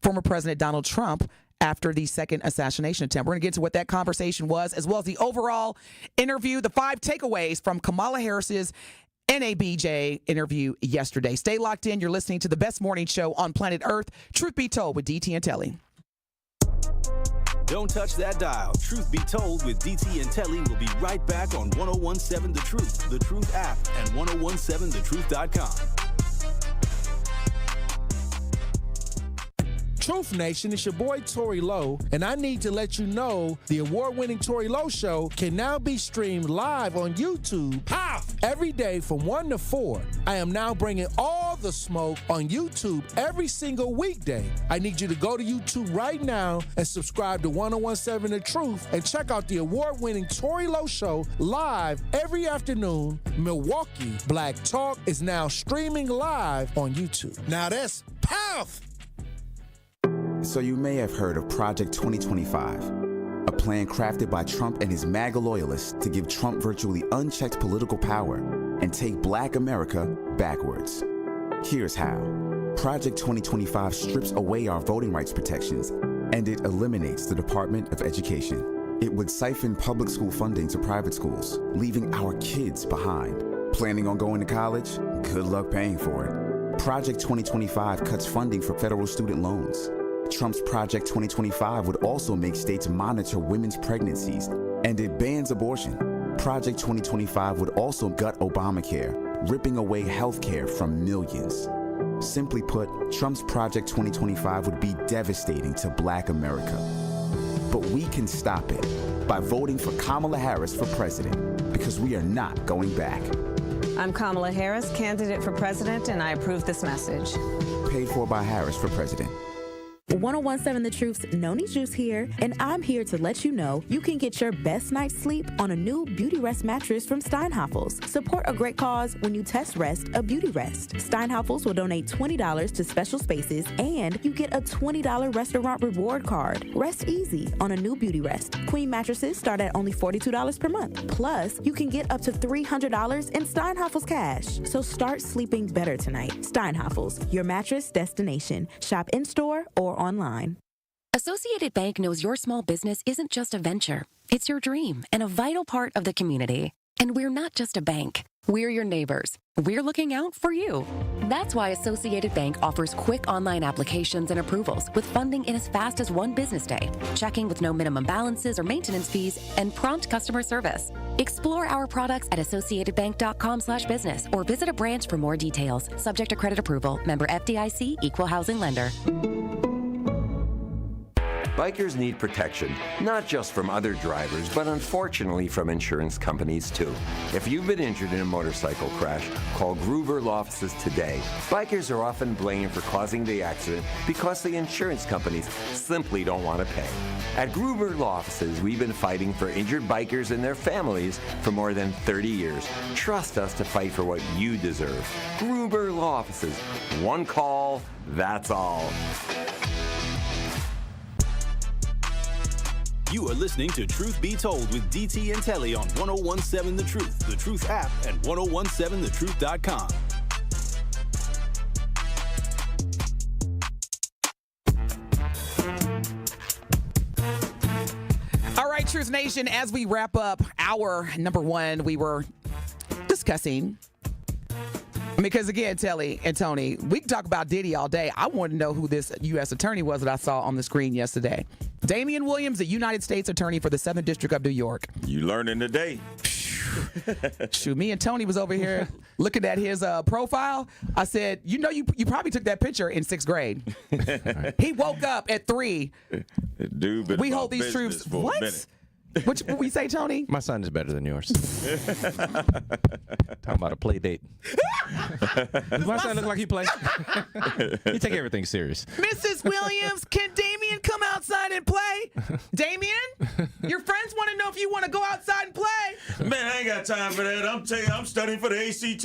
former President Donald Trump after the second assassination attempt. We're going to get to what that conversation was, as well as the overall interview, the 5 takeaways from Kamala Harris's NABJ interview yesterday. Stay locked in. You're listening to the best morning show on planet Earth, Truth Be Told with DT and Telly. Don't touch that dial. Truth Be Told with DT and Telly will be right back on 1017 The Truth app, and 1017thetruth.com. Truth Nation, it's your boy Tory Lowe, and I need to let you know the award-winning Tory Lowe Show can now be streamed live on YouTube every day from 1 to 4. I am now bringing all the smoke on YouTube every single weekday. I need you to go to YouTube right now and subscribe to 1017 The Truth and check out the award-winning Tory Lowe Show live every afternoon. Milwaukee Black Talk is now streaming live on YouTube. Now that's powerful. So you may have heard of Project 2025, a plan crafted by Trump and his MAGA loyalists to give Trump virtually unchecked political power and take Black America backwards. Here's how. Project 2025 strips away our voting rights protections, and it eliminates the Department of Education. It would siphon public school funding to private schools, leaving our kids behind. Planning on going to college? Good luck paying for it. Project 2025 cuts funding for federal student loans. Trump's Project 2025 would also make states monitor women's pregnancies, and it bans abortion. Project 2025 would also gut Obamacare, ripping away health care from millions. Simply put, Trump's Project 2025 would be devastating to Black America. But we can stop it by voting for Kamala Harris for president, because we are not going back. I'm Kamala Harris, candidate for president, and I approve this message. Paid for by Harris for president. 1017 The Truth's Noni Juice here, and I'm here to let you know you can get your best night's sleep on a new Beauty Rest mattress from Steinhafels. Support a great cause when you test Rest a Beauty Rest. Steinhafels will donate $20 to special spaces, and you get a $20 restaurant reward card. Rest easy on a new Beauty Rest. Queen mattresses start at only $42 per month. Plus, you can get up to $300 in Steinhafels cash. So start sleeping better tonight. Steinhafels, your mattress destination. Shop in-store or online. Associated Bank knows your small business isn't just a venture. It's your dream and a vital part of the community. And we're not just a bank. We're your neighbors. We're looking out for you. That's why Associated Bank offers quick online applications and approvals with funding in as fast as one business day, checking with no minimum balances or maintenance fees, and prompt customer service. Explore our products at associatedbank.com/business or visit a branch for more details. Subject to credit approval. Member FDIC, Equal Housing Lender. Bikers need protection, not just from other drivers, but unfortunately from insurance companies too. If you've been injured in a motorcycle crash, call Gruber Law Offices today. Bikers are often blamed for causing the accident because the insurance companies simply don't want to pay. At Gruber Law Offices, we've been fighting for injured bikers and their families for more than 30 years. Trust us to fight for what you deserve. Gruber Law Offices. One call, that's all. You are listening to Truth Be Told with DT and Telly on 1017 The Truth app, and 1017thetruth.com. All right, Truth Nation, as we wrap up hour number one, we were discussing, because again, Telly and Tony, we can talk about Diddy all day. I want to know who this U.S. attorney was that I saw on the screen yesterday. Damian Williams, the United States Attorney for the 7th District of New York. You learning today. Shoot, me and Tony was over here looking at his profile. I said, you probably took that picture in 6th grade. He woke up at 3. Dude, we hold these truths. What? What we say, Tony? My son is better than yours. Talking about a play date. Does my son look like he plays? He take everything serious. Mrs. Williams, can Damien come outside and play? Damien, your friends want to know if you want to go outside and play. Man, I ain't got time for that. I'm studying for the ACT.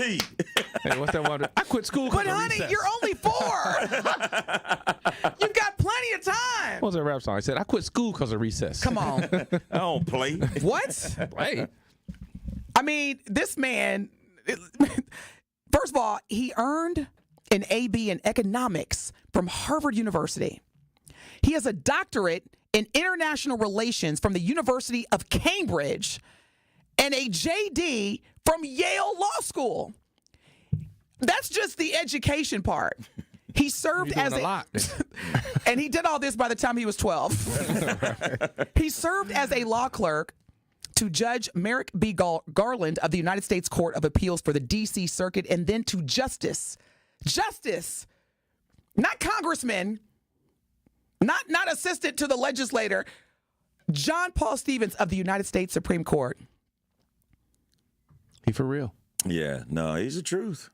Hey, what's that one? I quit school. But honey, you're only 4. You've got plenty of time. What was that rap song? I said, I quit school because of recess. Come on. I don't play. What? Play. I mean, this man, first of all, he earned an AB in economics from Harvard University. He has a doctorate in international relations from the University of Cambridge and a JD from Yale Law School. That's just the education part. He served as a lot. And he did all this by the time he was 12. He served as a law clerk to Judge Merrick B. Garland of the United States Court of Appeals for the D.C. Circuit, and then to Justice, not congressman, not assistant to the legislator, John Paul Stevens of the United States Supreme Court. He for real. Yeah, no, he's the truth.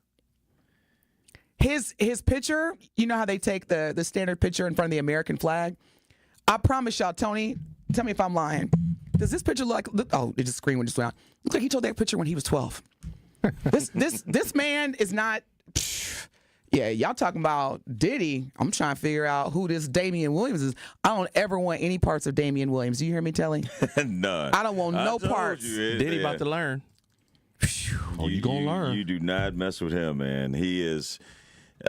His picture, you know how they take the standard picture in front of the American flag? I promise y'all, Tony, tell me if I'm lying. Does this picture look it just screen just went out. Looks like he took that picture when he was 12. This man is not. Yeah, y'all talking about Diddy. I'm trying to figure out who this Damian Williams is. I don't ever want any parts of Damian Williams. Do you hear me, Telly? None. I don't want no parts. Diddy about to learn. You gonna learn. You do not mess with him, man. He is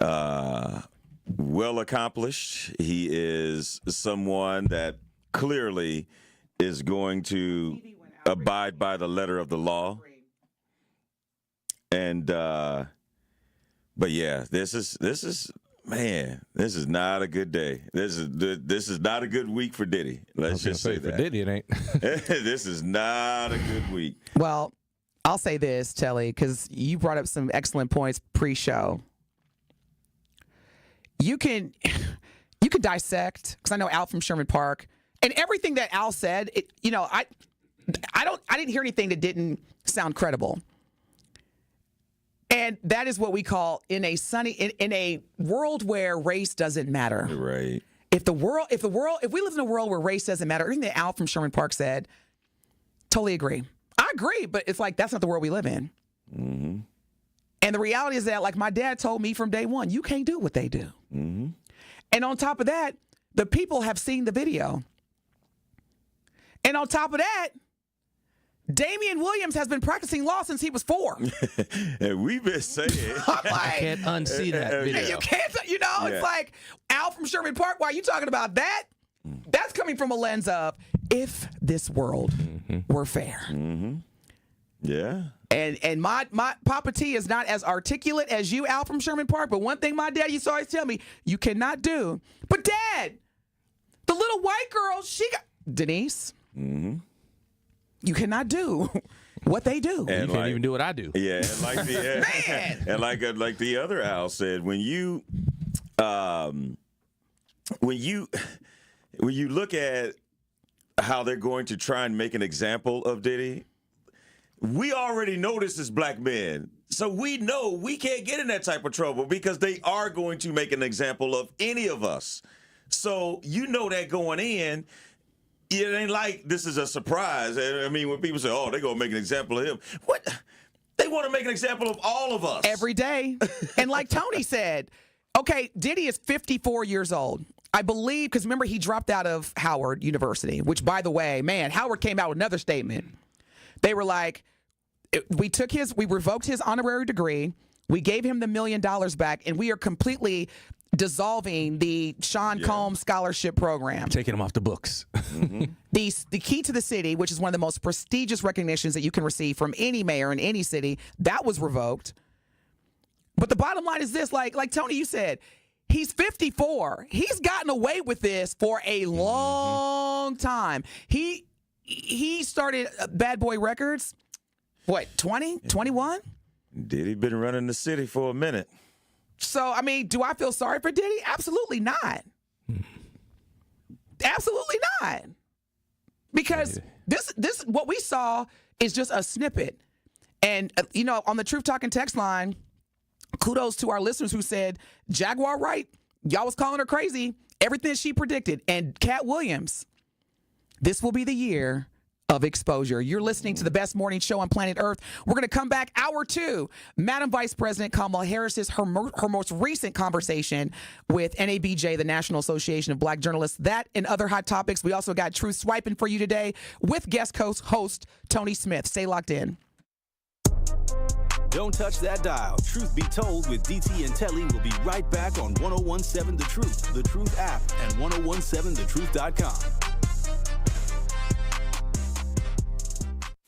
well accomplished. He is someone that clearly is going to abide by the letter of the law. And but yeah, this is not a good day. This is not a good week for Diddy. Let's just say that. For Diddy, it ain't. This is not a good week. Well, I'll say this, Telly, because you brought up some excellent points pre-show. You can dissect, because I know Al from Sherman Park, and everything that Al said, I didn't hear anything that didn't sound credible. And that is what we call in a world where race doesn't matter. Right. If we live in a world where race doesn't matter, everything that Al from Sherman Park said, totally agree. I agree, but it's like that's not the world we live in. Mm-hmm. And the reality is that, like my dad told me from day one, you can't do what they do. Mm-hmm. And on top of that, the people have seen the video. And on top of that, Damian Williams has been practicing law since he was 4. And we've been saying I can't unsee that video. You can't, it's like Al from Sherman Park. Why are you talking about that? That's coming from a lens of if this world were fair. Yeah. And my Papa T is not as articulate as you, Al, from Sherman Park, but one thing my dad used to always tell me, you cannot do. But Dad, the little white girl, she got Denise. You cannot do what they do. And you can't even do what I do. Yeah, and like the and like the other Al said, when you look at how they're going to try and make an example of Diddy, we already know this is black men. So we know we can't get in that type of trouble because they are going to make an example of any of us. So you know that going in, it ain't like this is a surprise. I mean, when people say, oh, they're going to make an example of him. What? They want to make an example of all of us. Every day. And like Tony said, okay, Diddy is 54 years old. I believe, because remember, he dropped out of Howard University, which, by the way, man, Howard came out with another statement. They were like, we revoked his honorary degree, we gave him the $1 million back, and we are completely dissolving the Sean Combs scholarship program. Taking him off the books. The Key to the City, which is one of the most prestigious recognitions that you can receive from any mayor in any city, that was revoked. But the bottom line is this, like Tony, you said, he's 54. He's gotten away with this for a long time. He started Bad Boy Records, what, 20, 21? Diddy been running the city for a minute. So, I mean, do I feel sorry for Diddy? Absolutely not. Absolutely not. Because this what we saw is just a snippet. And, on the Truth Talking text line, kudos to our listeners who said, Jaguar Wright, y'all was calling her crazy. Everything she predicted. And Cat Williams, this will be the year of exposure. You're listening to the best morning show on planet Earth. We're going to come back hour 2. Madam Vice President Kamala Harris's her most recent conversation with NABJ, the National Association of Black Journalists. That and other hot topics. We also got Truth Swiping for you today with guest host Tony Smith. Stay locked in. Don't touch that dial. Truth Be Told with DT and Telly will be right back on 1017 The Truth, The Truth app, and 1017thetruth.com.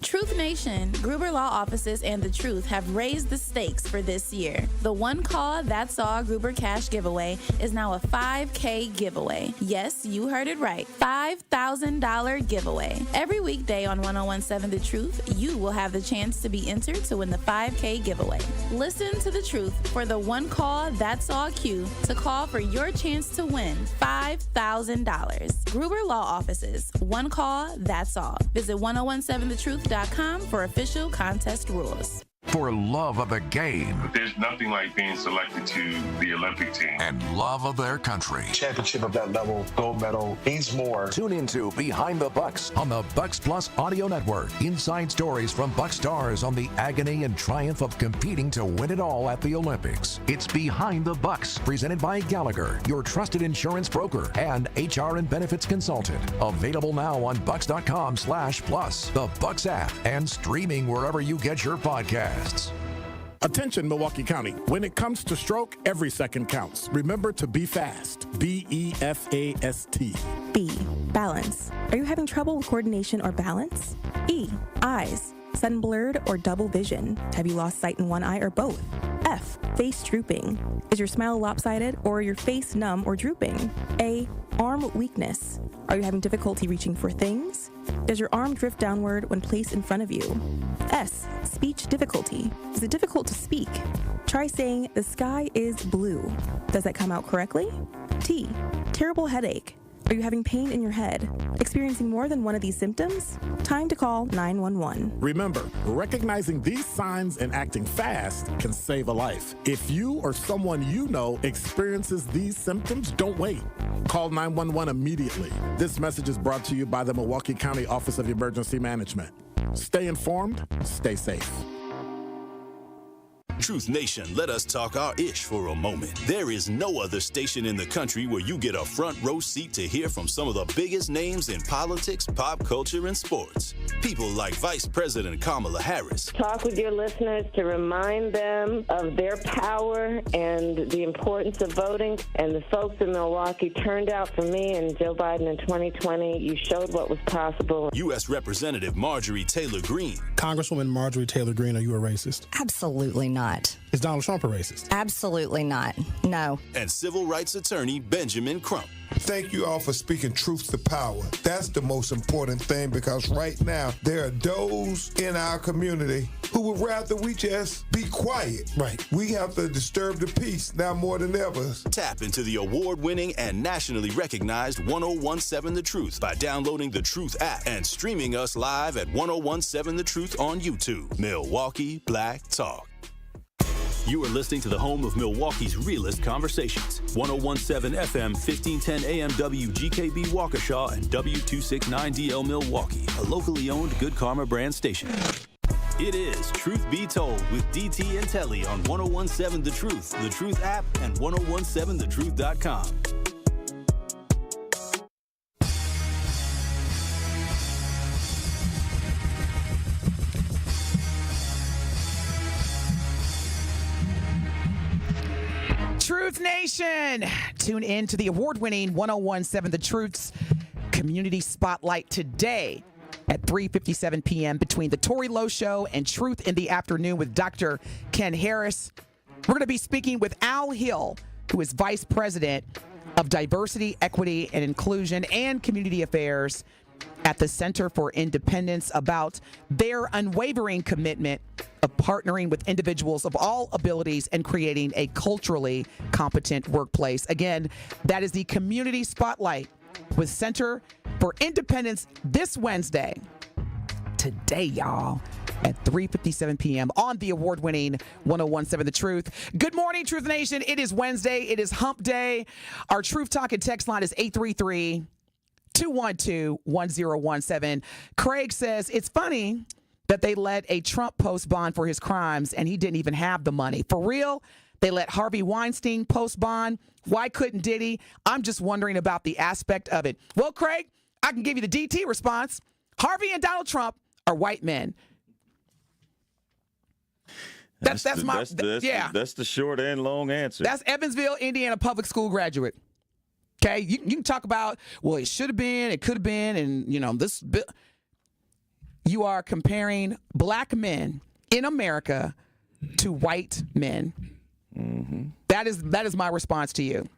Truth Nation, Gruber Law Offices and The Truth have raised the stakes for this year. The One Call That's All Gruber Cash giveaway is now a $5K giveaway. Yes, you heard it right. $5,000 giveaway. Every weekday on 1017 The Truth, you will have the chance to be entered to win the $5K giveaway. Listen to The Truth for the One Call That's All cue to call for your chance to win $5,000. Gruber Law Offices, One Call That's All. Visit 1017thetruth.com for official contest rules. For love of the game. There's nothing like being selected to the Olympic team. And love of their country. Championship of that level, gold medal, means more. Tune into Behind the Bucks on the Bucks Plus Audio Network. Inside stories from Bucks stars on the agony and triumph of competing to win it all at the Olympics. It's Behind the Bucks, presented by Gallagher, your trusted insurance broker and HR and benefits consultant. Available now on bucks.com/plus, the Bucks app, and streaming wherever you get your podcasts. Attention, Milwaukee County. When it comes to stroke, every second counts. Remember to be fast. BEFAST. B, balance. Are you having trouble with coordination or balance? E, eyes. Sudden blurred or double vision. Have you lost sight in one eye or both? F, face drooping. Is your smile lopsided or your face numb or drooping? A, arm weakness. Are you having difficulty reaching for things? Does your arm drift downward when placed in front of you? S, speech difficulty. Is it difficult to speak? Try saying, the sky is blue. Does that come out correctly? T, terrible headache. Are you having pain in your head? Experiencing more than one of these symptoms? Time to call 911. Remember, recognizing these signs and acting fast can save a life. If you or someone you know experiences these symptoms, don't wait. Call 911 immediately. This message is brought to you by the Milwaukee County Office of Emergency Management. Stay informed, stay safe. Truth Nation, let us talk our ish for a moment. There is no other station in the country where you get a front row seat to hear from some of the biggest names in politics, pop culture, and sports. People like Vice President Kamala Harris. Talk with your listeners to remind them of their power and the importance of voting. And the folks in Milwaukee turned out for me and Joe Biden in 2020. You showed what was possible. U.S. Representative Marjorie Taylor Greene. Congresswoman Marjorie Taylor Greene, are you a racist? Absolutely not. Is Donald Trump a racist? Absolutely not. No. And civil rights attorney Benjamin Crump. Thank you all for speaking truth to power. That's the most important thing, because right now there are those in our community who would rather we just be quiet. Right. We have to disturb the peace now more than ever. Tap into the award-winning and nationally recognized 1017 The Truth by downloading the Truth app and streaming us live at 1017 The Truth on YouTube. Milwaukee Black Talk. You are listening to the home of Milwaukee's realest conversations. 1017 FM, 1510 AM WGKB Waukesha and W269DL Milwaukee, a locally owned Good Karma brand station. It is Truth Be Told with DT and Telly on 1017 The Truth app, and 1017thetruth.com. Truth Nation, tune in to the award-winning 1017 The Truth's Community Spotlight today at 3:57 p.m. between the Tory Lowe Show and Truth in the Afternoon with Dr. Ken Harris. We're going to be speaking with Al Hill, who is Vice President of Diversity, Equity, and Inclusion and Community Affairs at the Center for Independence, about their unwavering commitment of partnering with individuals of all abilities and creating a culturally competent workplace. Again, that is the Community Spotlight with Center for Independence this Wednesday. Today, y'all, at 3:57 p.m. on the award-winning 1017 The Truth. Good morning, Truth Nation. It is Wednesday. It is Hump Day. Our Truth Talk and text line is 833-212-1017. Craig says, it's funny that they let a Trump post bond for his crimes and he didn't even have the money. For real? They let Harvey Weinstein post bond. Why couldn't Diddy? I'm just wondering about the aspect of it. Well, Craig, I can give you the DT response. Harvey and Donald Trump are white men. That's the short and long answer. That's Evansville, Indiana public school graduate. Okay, you can talk about, well, it should have been, it could have been, and this. You are comparing black men in America to white men. Mm-hmm. That is my response to you.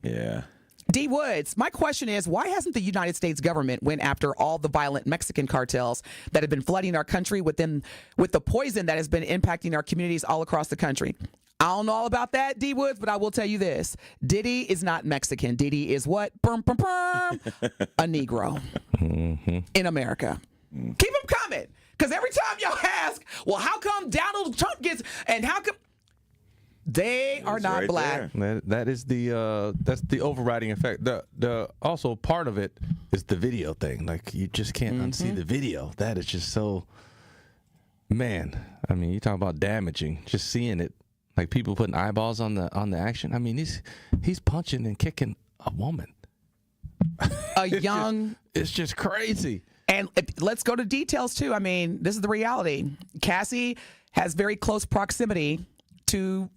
Yeah. D. Woods, my question is, why hasn't the United States government went after all the violent Mexican cartels that have been flooding our country with the poison that has been impacting our communities all across the country? I don't know all about that, D. Woods, but I will tell you this. Diddy is not Mexican. Diddy is what? A Negro in America. Keep them coming. Because every time y'all ask, well, how come Donald Trump gets, and how come they are not black? That is that's the overriding effect. The also part of it is the video thing. Like, you just can't unsee the video. That is just so, man. I mean, you talk about damaging. Just seeing it, like people putting eyeballs on the action. I mean, he's punching and kicking a woman. It's just crazy. And let's go to details, too. I mean, this is the reality. Cassie has very close proximity to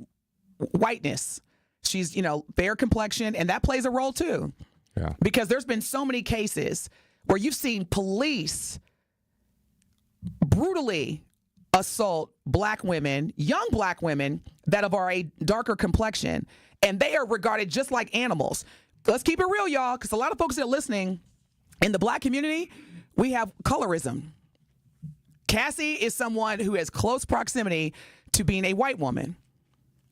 whiteness. She's, fair complexion, and that plays a role, too. Yeah. Because there's been so many cases where you've seen police brutally assault black women, young black women that are a darker complexion, and they are regarded just like animals. Let's keep it real, y'all, because a lot of folks that are listening in the black community, we have colorism. Cassie is someone who has close proximity to being a white woman.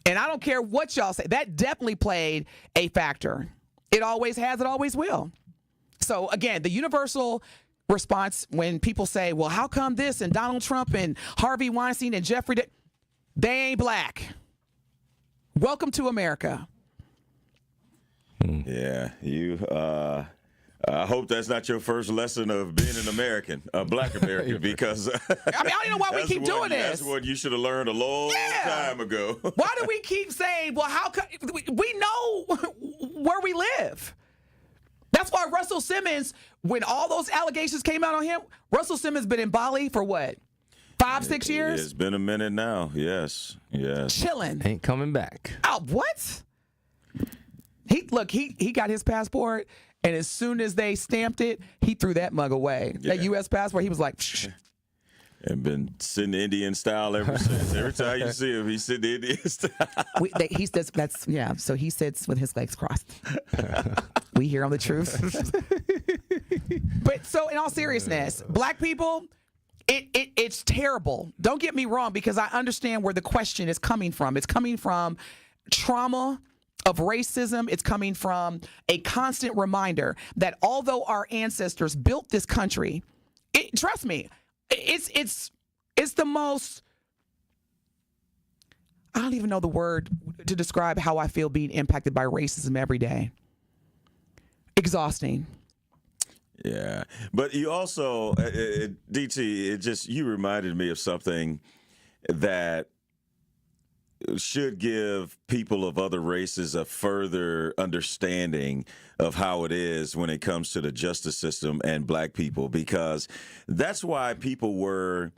And I don't care what y'all say. That definitely played a factor. It always has, it always will. So, again, the universal response when people say, well, how come this and Donald Trump and Harvey Weinstein and Jeffrey, they ain't black. Welcome to America. Yeah, I hope that's not your first lesson of being an American, a black American, because I don't know why we keep doing this. That's what you should have learned a long time ago. Why do we keep saying, well, how come we know where we live? That's why Russell Simmons, when all those allegations came out on him, Russell Simmons been in Bali for what? 5-6 years? It's been a minute now. Yes. Chilling. Ain't coming back. Oh, what? He got his passport, and as soon as they stamped it, he threw that mug away. That U.S. passport, he was like, shh. And been sitting Indian style ever since. Every time you see him, he's sitting Indian style. So he sits with his legs crossed. We hear on the truth. But so in all seriousness, black people, it's terrible. Don't get me wrong, because I understand where the question is coming from. It's coming from trauma of racism. It's coming from a constant reminder that although our ancestors built this country, trust me, it's the most, I don't even know the word to describe how I feel being impacted by racism every day. Exhausting. Yeah. But you also, DT, you reminded me of something that should give people of other races a further understanding of how it is when it comes to the justice system and black people, because that's why people were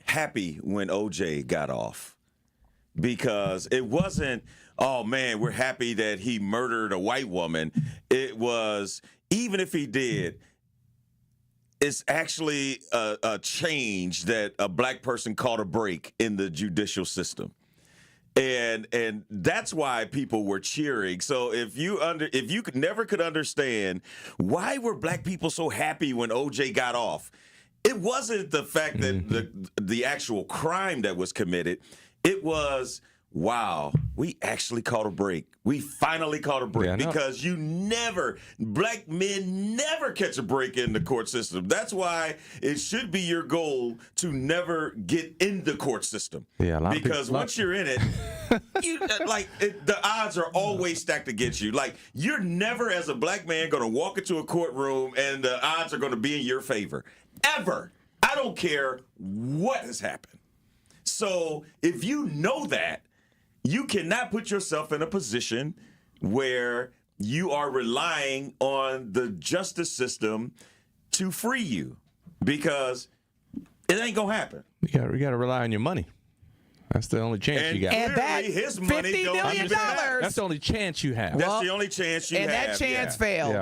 happy when OJ got off, because it wasn't, oh man, we're happy that he murdered a white woman. It was, even if he did, it's actually a change that a black person caught a break in the judicial system. And that's why people were cheering. So if you never could understand why were black people so happy when OJ got off, it wasn't the fact that the actual crime that was committed. It was, wow, we actually caught a break. We finally caught a break, because black men never catch a break in the court system. That's why it should be your goal to never get in the court system. Yeah, because once you're in it, the odds are always stacked against you. Like, you're never, as a black man, going to walk into a courtroom and the odds are going to be in your favor. Ever. I don't care what has happened. So if you know that, you cannot put yourself in a position where you are relying on the justice system to free you, because it ain't gonna happen. You got to rely on your money. That's the only chance you got. And that his money $50 million. That's the only chance you have. That's the only chance you have. And that chance failed.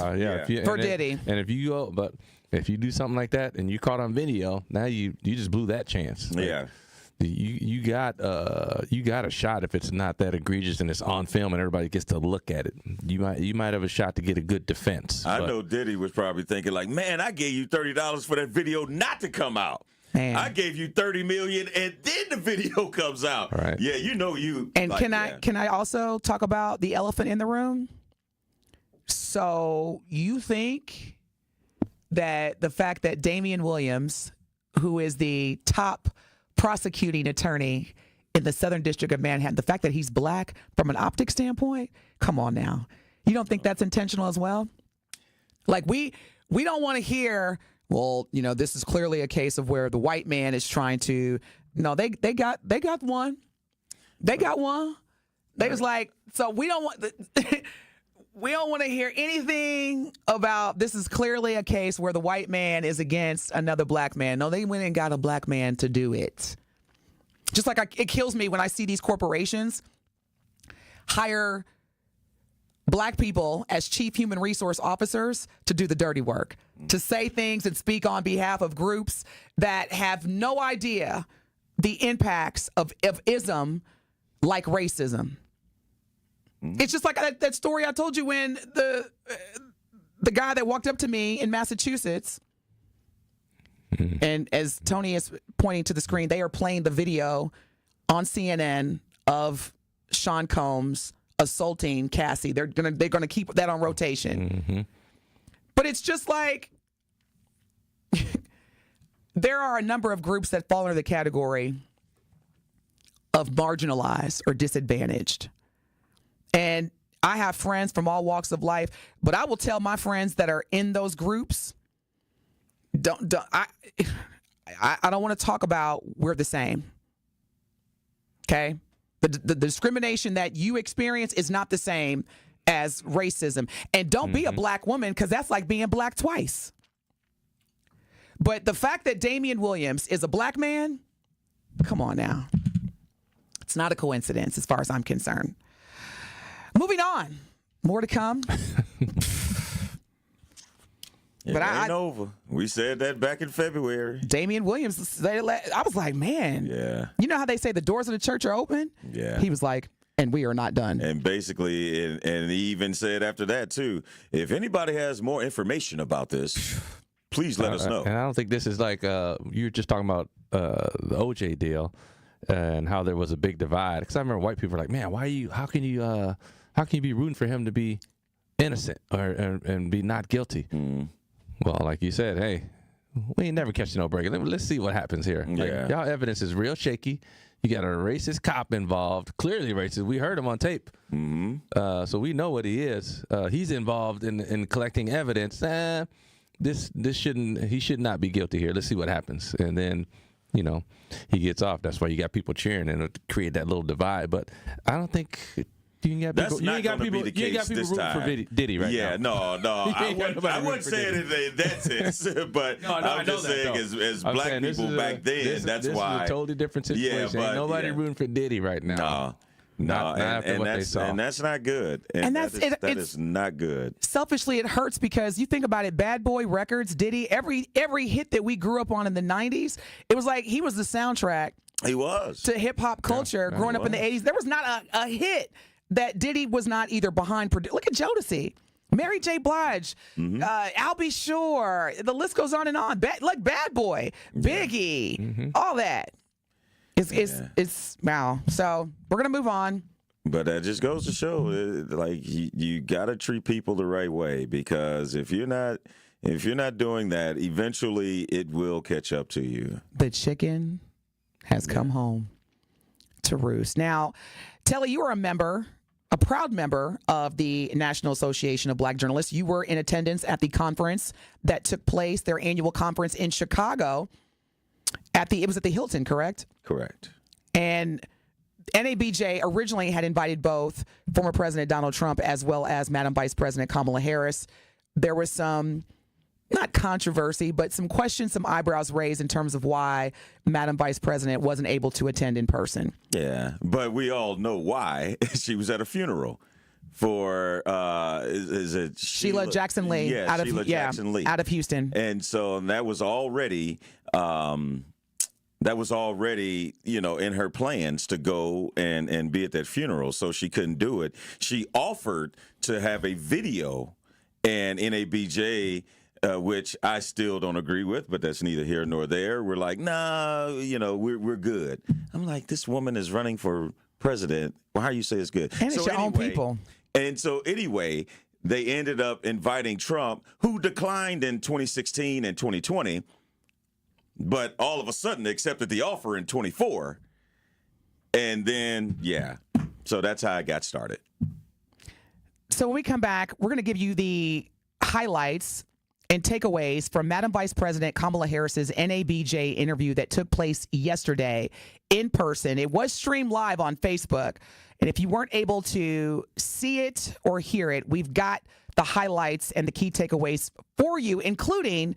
For Diddy. And if you go, but if you do something like that and you caught on video, now you just blew that chance. Yeah. You got a shot if it's not that egregious and it's on film and everybody gets to look at it. You might have a shot to get a good defense. I know Diddy was probably thinking like, man, I gave you $30 for that video not to come out. Man. I gave you $30 million and then the video comes out. Right. Yeah, you. And can I also talk about the elephant in the room? So you think that the fact that Damian Williams, who is the top prosecuting attorney in the Southern District of Manhattan, the fact that he's black from an optic standpoint, come on now. You don't think that's intentional as well? Like, we don't want to hear, well, this is clearly a case of where the white man is trying to, no, they got one. They got one. They was like, so we don't want to hear anything about, this is clearly a case where the white man is against another black man. No, they went and got a black man to do it. Just like it kills me when I see these corporations hire black people as chief human resource officers to do the dirty work, to say things and speak on behalf of groups that have no idea the impacts of ism like racism. It's just like that story I told you when the guy that walked up to me in Massachusetts, and as Tony is pointing to the screen, they are playing the video on CNN of Sean Combs assaulting Cassie. They're gonna keep that on rotation. Mm-hmm. But it's just like there are a number of groups that fall under the category of marginalized or disadvantaged. And I have friends from all walks of life, but I will tell my friends that are in those groups, I don't want to talk about we're the same. Okay? The discrimination that you experience is not the same as racism. And don't be a black woman, because that's like being black twice. But the fact that Damian Williams is a black man, come on now. It's not a coincidence as far as I'm concerned. Moving on. More to come. It ain't over. We said that back in February. Damian Williams, I was like, man. Yeah. You know how they say the doors of the church are open? Yeah. He was like, and we are not done. And basically, and he even said after that, too, if anybody has more information about this, please let us know. And I don't think this is like, you were just talking about the OJ deal and how there was a big divide. Because I remember white people were like, man, how can you be rooting for him to be innocent and be not guilty? Well, like you said, hey, we ain't never catching no break. Let's see what happens here. Like, y'all evidence is real shaky. You got a racist cop involved, clearly racist. We heard him on tape. So we know what he is. He's involved in collecting evidence. He should not be guilty here. Let's see what happens. And then, he gets off. That's why you got people cheering and it create that little divide. But I don't think you ain't got people rooting for Diddy right now. Yeah, no. I wouldn't say it in that sense, but I'm just saying as black people back then, that's why. This is a totally different situation. Yeah, but, ain't nobody rooting for Diddy right now. No, and that's not good. And that is not good. Selfishly, it hurts because you think about it, Bad Boy Records, Diddy, every hit that we grew up on in the 90s, it was like he was the soundtrack. He was. To hip-hop culture growing up in the 80s. There was not a hit that Diddy was not either behind. Look at Jodeci, Mary J. Blige, I'll Be Sure. The list goes on and on. Bad Boy, Biggie, all that. It's wow. So we're gonna move on. But that just goes to show, like you gotta treat people the right way, because if you're not doing that, eventually it will catch up to you. The chicken has come home to roost. Now, Telly, you are a proud member of the National Association of Black Journalists. You were in attendance at the conference that took place, their annual conference in Chicago. It was at the Hilton, correct? Correct. And NABJ originally had invited both former President Donald Trump as well as Madam Vice President Kamala Harris. There was some, not controversy, but some questions, some eyebrows raised in terms of why Madam Vice President wasn't able to attend in person. Yeah, but we all know why. She was at a funeral for is it Sheila Jackson Lee? Yeah, Sheila Jackson Lee out of Houston. And so that was already in her plans to go and be at that funeral. So she couldn't do it. She offered to have a video, and NABJ, which I still don't agree with, but that's neither here nor there. We're like, nah, we're good. I'm like, this woman is running for president. Well, how you say it's good? And it's your own people. And so anyway, they ended up inviting Trump, who declined in 2016 and 2020, but all of a sudden accepted the offer in 24. And then, so that's how it got started. So when we come back, we're going to give you the highlights and takeaways from Madam Vice President Kamala Harris's NABJ interview that took place yesterday in person. It was streamed live on Facebook. And if you weren't able to see it or hear it, we've got the highlights and the key takeaways for you, including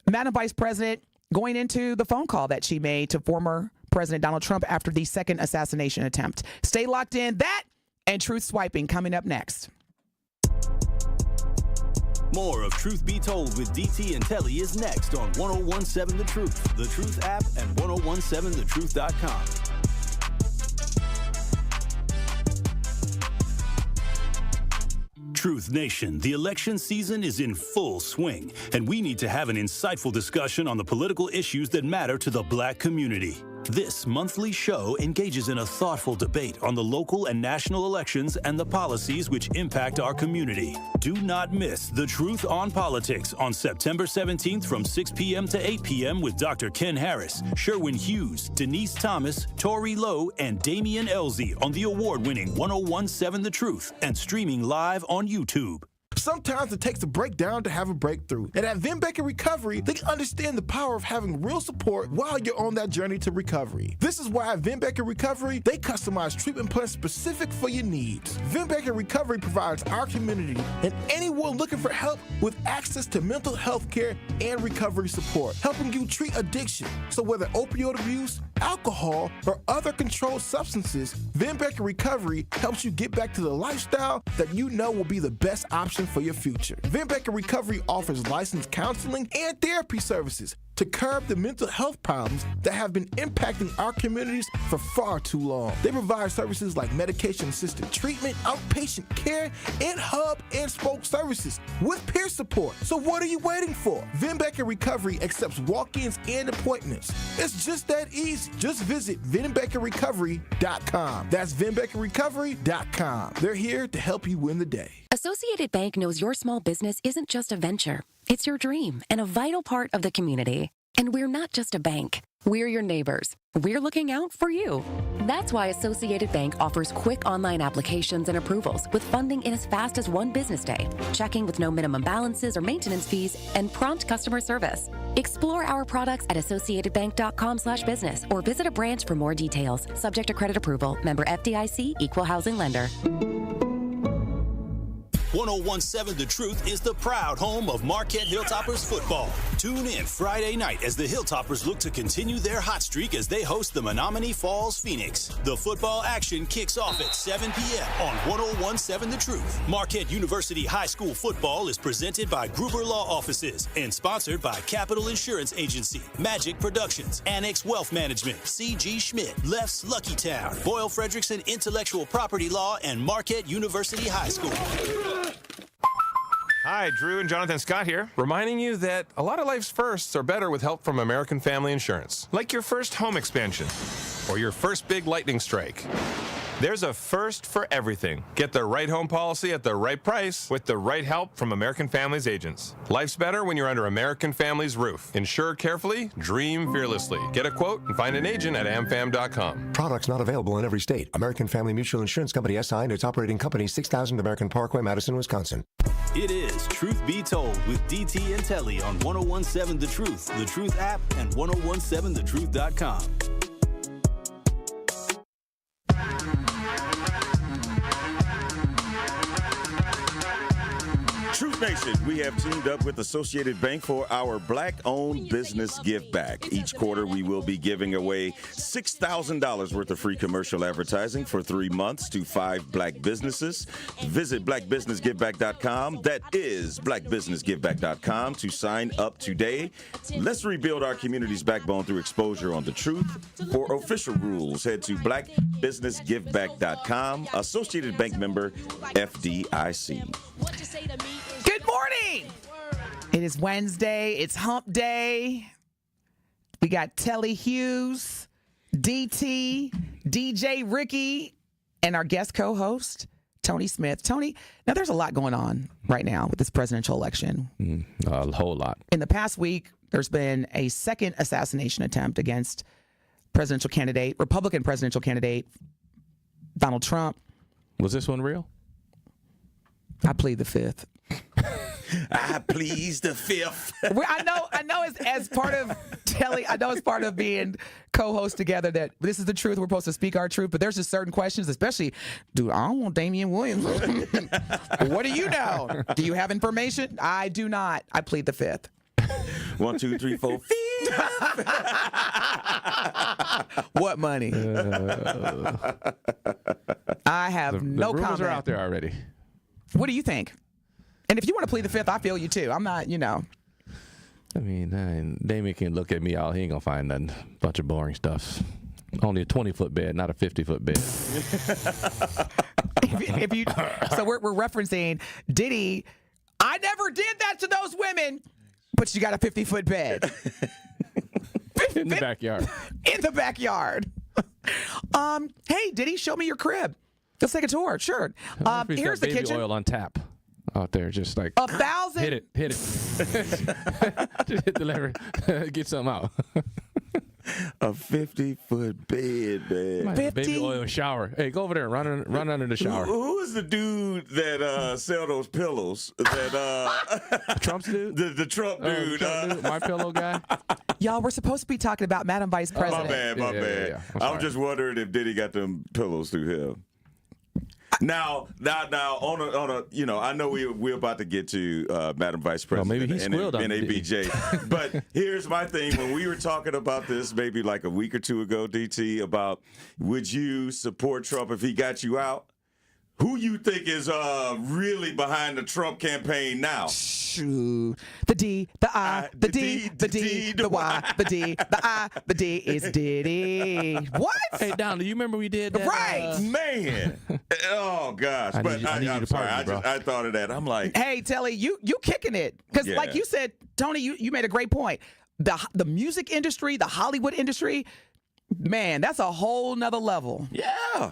Madam Vice President going into the phone call that she made to former President Donald Trump after the second assassination attempt. Stay locked in. That and Truth Swiping coming up next. More of Truth Be Told with DT and Telly is next on 1017 The Truth, The Truth app, and 1017thetruth.com. Truth Nation, the election season is in full swing, and we need to have an insightful discussion on the political issues that matter to the black community. This monthly show engages in a thoughtful debate on the local and national elections and the policies which impact our community. Do not miss The Truth on Politics on September 17th from 6 p.m. to 8 p.m. with Dr. Ken Harris, Sherwin Hughes, Denise Thomas, Tori Lowe, and Damian Elzie on the award-winning 1017 The Truth and streaming live on YouTube. Sometimes it takes a breakdown to have a breakthrough. And at Vin Baker Recovery, they understand the power of having real support while you're on that journey to recovery. This is why at Vin Baker Recovery, they customize treatment plans specific for your needs. Vin Baker Recovery provides our community and anyone looking for help with access to mental health care and recovery support, helping you treat addiction. So whether opioid abuse, alcohol, or other controlled substances, Vin Baker Recovery helps you get back to the lifestyle that you know will be the best option for your future. Vin Baker Recovery offers licensed counseling and therapy services to curb the mental health problems that have been impacting our communities for far too long. They provide services like medication-assisted treatment, outpatient care, and hub and spoke services with peer support. So what are you waiting for? Vin Baker Recovery accepts walk-ins and appointments. It's just that easy. Just visit VinBakerRecovery.com. That's VinBakerRecovery.com. They're here to help you win the day. Associated Bank knows your small business isn't just a venture. It's your dream and a vital part of the community. And we're not just a bank. We're your neighbors. We're looking out for you. That's why Associated Bank offers quick online applications and approvals with funding in as fast as one business day, checking with no minimum balances or maintenance fees, and prompt customer service. Explore our products at associatedbank.com/business or visit a branch for more details. Subject to credit approval. Member FDIC, Equal Housing Lender. 1017 The Truth is the proud home of Marquette Hilltoppers football. Tune in Friday night as the Hilltoppers look to continue their hot streak as they host the Menominee Falls Phoenix. The football action kicks off at 7 p.m. on 1017 The Truth. Marquette University High School football is presented by Gruber Law Offices and sponsored by Capital Insurance Agency, Magic Productions, Annex Wealth Management, C.G. Schmidt, Leff's Lucky Town, Boyle Frederickson Intellectual Property Law, and Marquette University High School. Hi, Drew and Jonathan Scott here, reminding you that a lot of life's firsts are better with help from American Family Insurance. Like your first home expansion or your first big lightning strike. There's a first for everything. Get the right home policy at the right price with the right help from American Family's agents. Life's better when you're under American Family's roof. Insure carefully, dream fearlessly. Get a quote and find an agent at amfam.com. Products not available in every state. American Family Mutual Insurance Company SI and its operating company 6000 American Parkway, Madison, Wisconsin. It is Truth Be Told with DT and Telly on 1017 The Truth app, and 1017thetruth.com. Truth Nation, we have teamed up with Associated Bank for our Black-owned business give back. Each quarter, we will be giving away $6,000 worth of free commercial advertising for 3 months to 5 Black businesses. Visit blackbusinessgiveback.com. That is blackbusinessgiveback.com to sign up today. Let's rebuild our community's backbone through exposure on the truth. For official rules, head to blackbusinessgiveback.com. Associated Bank member, FDIC. Good morning. It is Wednesday. It's hump day. We got Telly Hughes, DT, DJ Ricky, and our guest co-host, Tony Smith. Tony, now there's a lot going on right now with this presidential election. A whole lot. In the past week, there's been a second assassination attempt against Republican presidential candidate, Donald Trump. Was this one real? I plead the fifth. I please the fifth. I know as part of Telly, I know it's part of being co-host together that this is the truth. We're supposed to speak our truth, but there's just certain questions, especially, dude, I don't want Damian Williams. What do you know? Do you have information? I do not. I plead the fifth. 1, 2, 3, 4, 5. What money? I have no comment. The rumors are out there already. What do you think? And if you want to plead the fifth, I feel you too. I'm not, I mean, Damien can look at me all. He ain't going to find nothing. Bunch of boring stuff. Only a 20-foot bed, not a 50-foot bed. So we're referencing Diddy. I never did that to those women, but you got a 50-foot bed. In the backyard. In the backyard. Hey, Diddy, show me your crib. Let's take a tour. Sure. Here's the baby kitchen. oil on tap out there, just like 1,000. hit it. Just hit the lever, get something out. A 50-foot bed, man. 50? Baby oil shower. Hey, go over there, run under the shower. Who is the dude that sell those pillows? That Trump's dude? The Trump dude. Trump dude, my pillow guy. Y'all, we're supposed to be talking about Madam Vice President. My bad. I'm just wondering if Diddy got them pillows through him. Now, on a, you know, I know we're about to get to Madam Vice President maybe he squealed on NABJ, but here's my thing. When we were talking about this maybe like a week or two ago, DT, about would you support Trump if he got you out? Who you think is really behind the Trump campaign now? Shoot. The D, the I, the D, the D, the Y, the D, the I, the D is Diddy. What? Hey, Don, do you remember we did that? Right. Man. Oh, gosh. I need you I'm to sorry. partner, bro. I thought of that. I'm like. Hey, Telly, you kicking it. Because like you said, Tony, you made a great point. The music industry, the Hollywood industry, man, that's a whole nother level. Yeah.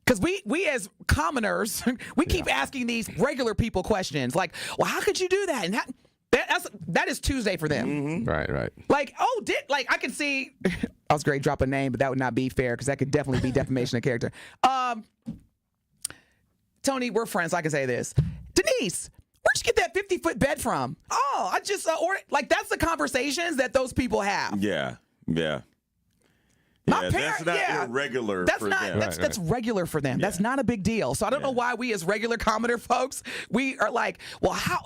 Because we as commoners, we keep asking these regular people questions like, well, how could you do that? And that is Tuesday for them. Mm-hmm. Right. Like, I could see, I was great drop a name, but that would not be fair because that could definitely be defamation of character. Tony, we're friends. I can say this. Denise, where'd you get that 50-foot bed from? Oh, I just ordered. Like, that's the conversations that those people have. Yeah. My that's not irregular for them. That's regular for them. That's not a big deal. So I don't know why we as regular commoner folks, we are like, well, how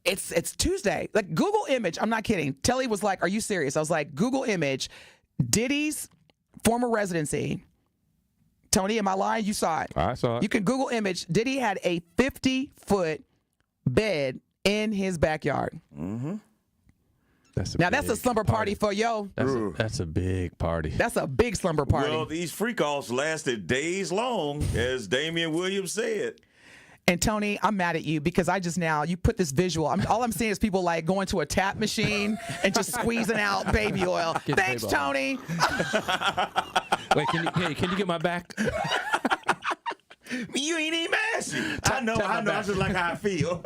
it's Tuesday. Like Google image, I'm not kidding. Telly was like, are you serious? I was like, Google image, Diddy's former residency. Tony, am I lying? You saw it. I saw it. You can Google image. Diddy had a 50-foot bed in his backyard. Mm-hmm. That's a slumber party for yo. That's a big party. That's a big slumber party. Well, these freak-offs lasted days long, as Damian Williams said. And Tony, I'm mad at you because you put this visual. All I'm seeing is people like going to a tap machine and just squeezing out baby oil. Thanks, Tony. Wait, can you get my back? You ain't even asking. I know. That's just like how I feel.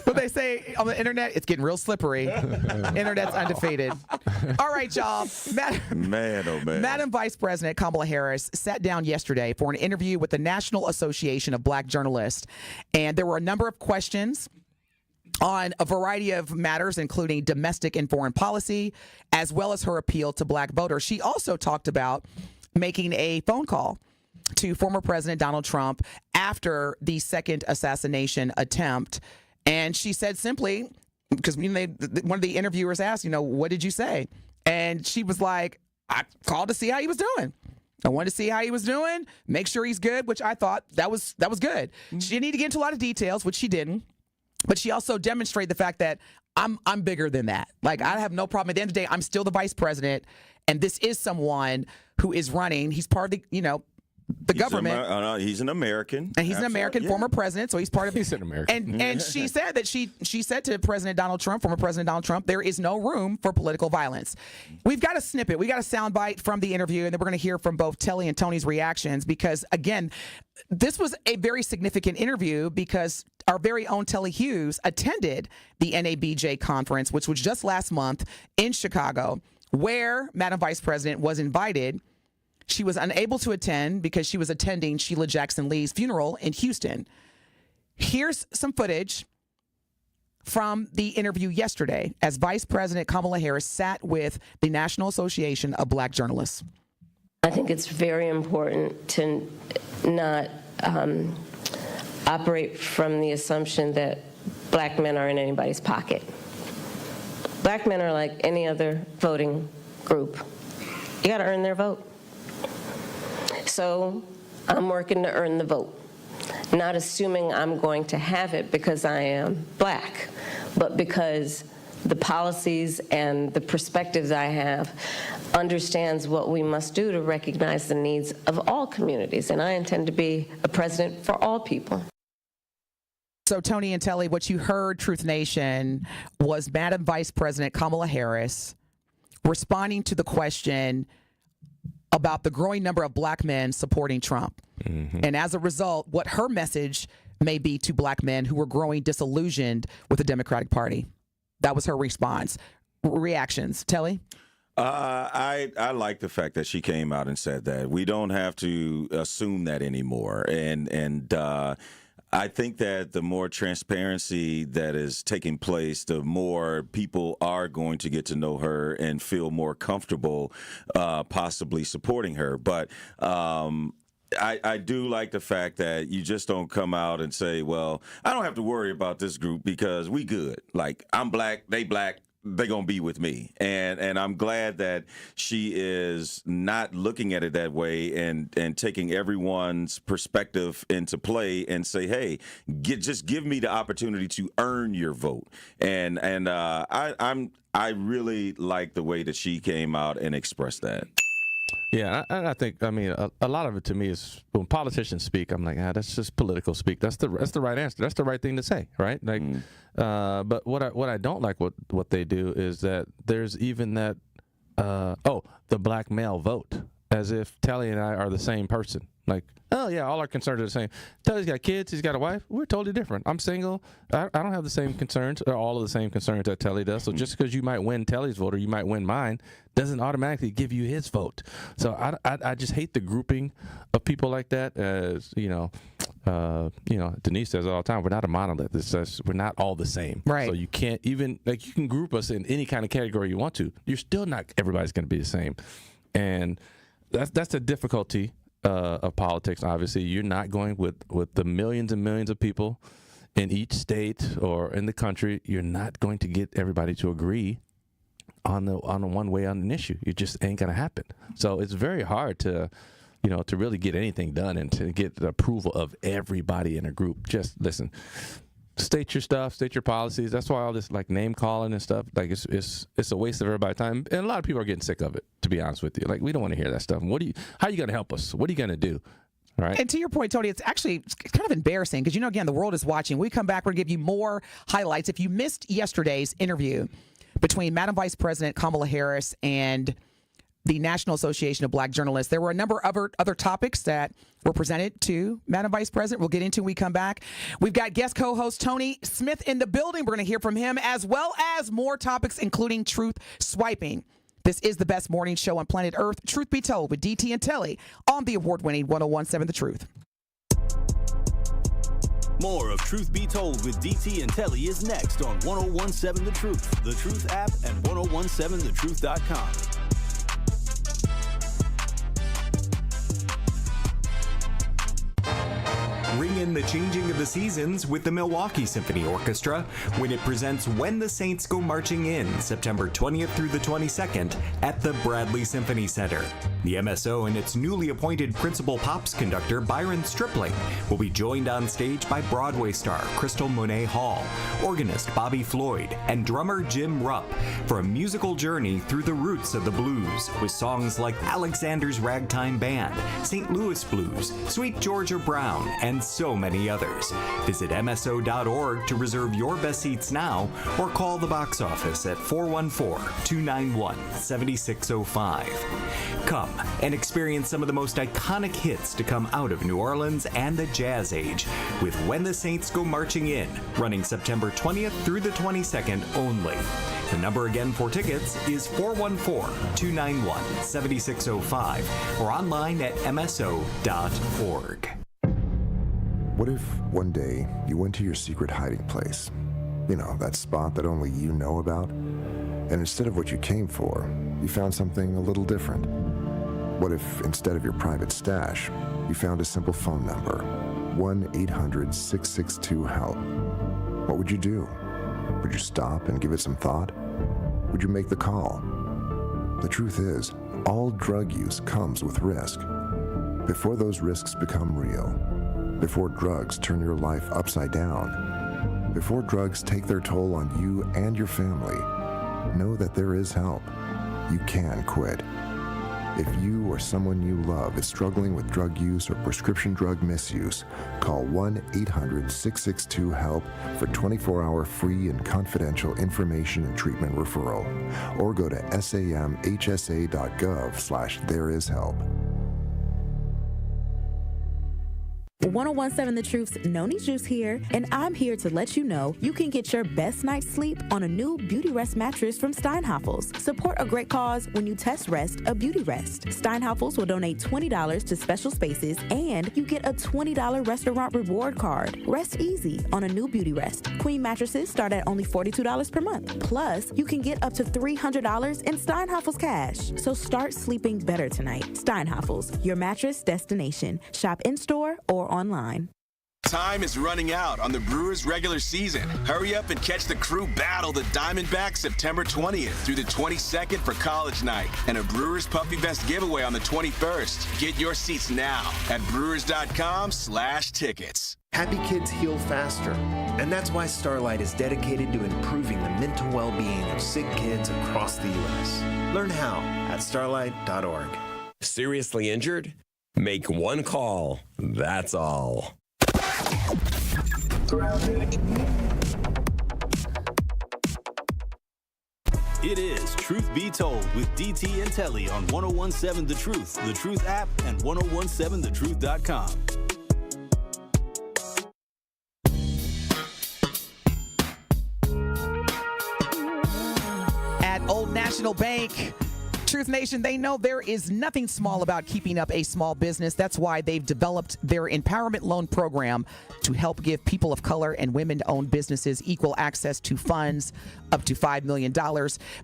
What they say on the internet, it's getting real slippery. Internet's undefeated. All right, y'all. Man, oh man. Madam Vice President Kamala Harris sat down yesterday for an interview with the National Association of Black Journalists. And there were a number of questions on a variety of matters, including domestic and foreign policy, as well as her appeal to black voters. She also talked about making a phone call to former President Donald Trump after the second assassination attempt. And she said simply, because one of the interviewers asked, what did you say? And she was like, I called to see how he was doing. I wanted to see how he was doing, make sure he's good, which I thought that was good. She didn't need to get into a lot of details, which she didn't. But she also demonstrated the fact that I'm bigger than that. Like, I have no problem. At the end of the day, I'm still the vice president, and this is someone who is running. He's part of the government. He's an American. And he's an American former president, so he's part of He's an American. And she said that she said to President Donald Trump, former President Donald Trump, there is no room for political violence. We've got a snippet. We got a soundbite from the interview, and then we're going to hear from both Telly and Tony's reactions because, again, this was a very significant interview because our very own Telly Hughes attended the NABJ conference, which was just last month in Chicago, where Madam Vice President was invited. She was unable to attend because she was attending Sheila Jackson Lee's funeral in Houston. Here's some footage from the interview yesterday as Vice President Kamala Harris sat with the National Association of Black Journalists. I think it's very important to not operate from the assumption that black men are in anybody's pocket. Black men are like any other voting group. You got to earn their vote. So I'm working to earn the vote, not assuming I'm going to have it because I am black, but because the policies and the perspectives I have understands what we must do to recognize the needs of all communities. And I intend to be a president for all people. So, Tony and Telly, what you heard, Truth Nation, was Madam Vice President Kamala Harris responding to the question about the growing number of black men supporting Trump. Mm-hmm. And as a result, what her message may be to black men who were growing disillusioned with the Democratic Party. That was her response. Reactions. Telly? I like the fact that she came out and said that. We don't have to assume that anymore. And I think that the more transparency that is taking place, the more people are going to get to know her and feel more comfortable possibly supporting her. But I do like the fact that you just don't come out and say, well, I don't have to worry about this group because we good. Like, I'm black, they black. They're going to be with me. And I'm glad that she is not looking at it that way and taking everyone's perspective into play and say, hey, just give me the opportunity to earn your vote. And I really like the way that she came out and expressed that. Yeah, I think, I mean, a lot of it to me is when politicians speak, I'm like, that's just political speak. That's the right answer. That's the right thing to say, right? Like, but what I don't like what they do is that there's even that, the black male vote, as if Telly and I are the same person. Like, oh yeah, all our concerns are the same. Telly's got kids, he's got a wife. We're totally different. I'm single. I don't have the same concerns, or all of the same concerns that Telly does. So just because you might win Telly's vote or you might win mine, doesn't automatically give you his vote. So I just hate the grouping of people like that. As Denise says all the time, we're not a monolith. It's just, we're not all the same. Right. So you can't even, like, you can group us in any kind of category you want to. You're still not, everybody's going to be the same. And that's the difficulty of politics. Obviously, you're not going with the millions and millions of people in each state or in the country. You're not going to get everybody to agree on the one way on an issue. It just ain't going to happen. So it's very hard to really get anything done and to get the approval of everybody in a group. Just listen. State your stuff, state your policies. That's why all this like name calling and stuff, like it's a waste of everybody's time. And a lot of people are getting sick of it, to be honest with you. Like, we don't want to hear that stuff. How are you going to help us? What are you going to do? All right. And to your point, Tony, it's kind of embarrassing because, again, the world is watching. When we come back, we're going to give you more highlights. If you missed yesterday's interview between Madam Vice President Kamala Harris and the National Association of Black Journalists, there were a number of other topics that were presented to Madam Vice President. We'll get into when we come back. We've got guest co-host Tony Smith in the building. We're going to hear from him, as well as more topics, including truth swiping. This is the best morning show on planet Earth, Truth Be Told, with DT and Telly on the award-winning 101.7 The Truth. More of Truth Be Told with DT and Telly is next on 101.7 The Truth, The Truth app, and 1017thetruth.com. Ring in the changing of the seasons with the Milwaukee Symphony Orchestra when it presents When the Saints Go Marching In, September 20th through the 22nd at the Bradley Symphony Center. The MSO and its newly appointed principal pops conductor Byron Stripling will be joined on stage by Broadway star Crystal Monet Hall, organist Bobby Floyd, and drummer Jim Rupp for a musical journey through the roots of the blues with songs like Alexander's Ragtime Band, St. Louis Blues, Sweet Georgia Brown, and so many others. Visit MSO.org to reserve your best seats now or call the box office at 414-291-7605. Come and experience some of the most iconic hits to come out of New Orleans and the Jazz Age with When the Saints Go Marching In, running September 20th through the 22nd only. The number again for tickets is 414-291-7605 or online at MSO.org. What if one day you went to your secret hiding place? You know, that spot that only you know about? And instead of what you came for, you found something a little different. What if instead of your private stash, you found a simple phone number, 1-800-662-HELP? What would you do? Would you stop and give it some thought? Would you make the call? The truth is, all drug use comes with risk. Before those risks become real, before drugs turn your life upside down, before drugs take their toll on you and your family, know that there is help. You can quit. If you or someone you love is struggling with drug use or prescription drug misuse, call 1-800-662-HELP for 24-hour free and confidential information and treatment referral. Or go to samhsa.gov/thereishelp. 1017 The Truth's Noni Juice here, and I'm here to let you know you can get your best night's sleep on a new Beauty Rest mattress from Steinhafels. Support a great cause when you test Rest a Beauty Rest. Steinhafels will donate $20 to special spaces, and you get a $20 restaurant reward card. Rest easy on a new Beauty Rest. Queen mattresses start at only $42 per month. Plus, you can get up to $300 in Steinhafels cash. So start sleeping better tonight. Steinhafels, your mattress destination. Shop in-store or online. Time is running out on the Brewers regular season. Hurry up and catch the crew battle the Diamondbacks September 20th through the 22nd for College Night and a Brewers Puppy Vest giveaway on the 21st. Get your seats now at brewers.com/tickets. Happy kids heal faster, and that's why Starlight is dedicated to improving the mental well-being of sick kids across the U.S. Learn how at starlight.org. Seriously injured? Make one call. That's all. It is Truth Be Told with DT and Telly on 1017 The Truth app, and 1017thetruth.com. At Old National Bank, Truth Nation, they know there is nothing small about keeping up a small business. That's why they've developed their empowerment loan program to help give people of color and women-owned businesses equal access to funds up to $5 million.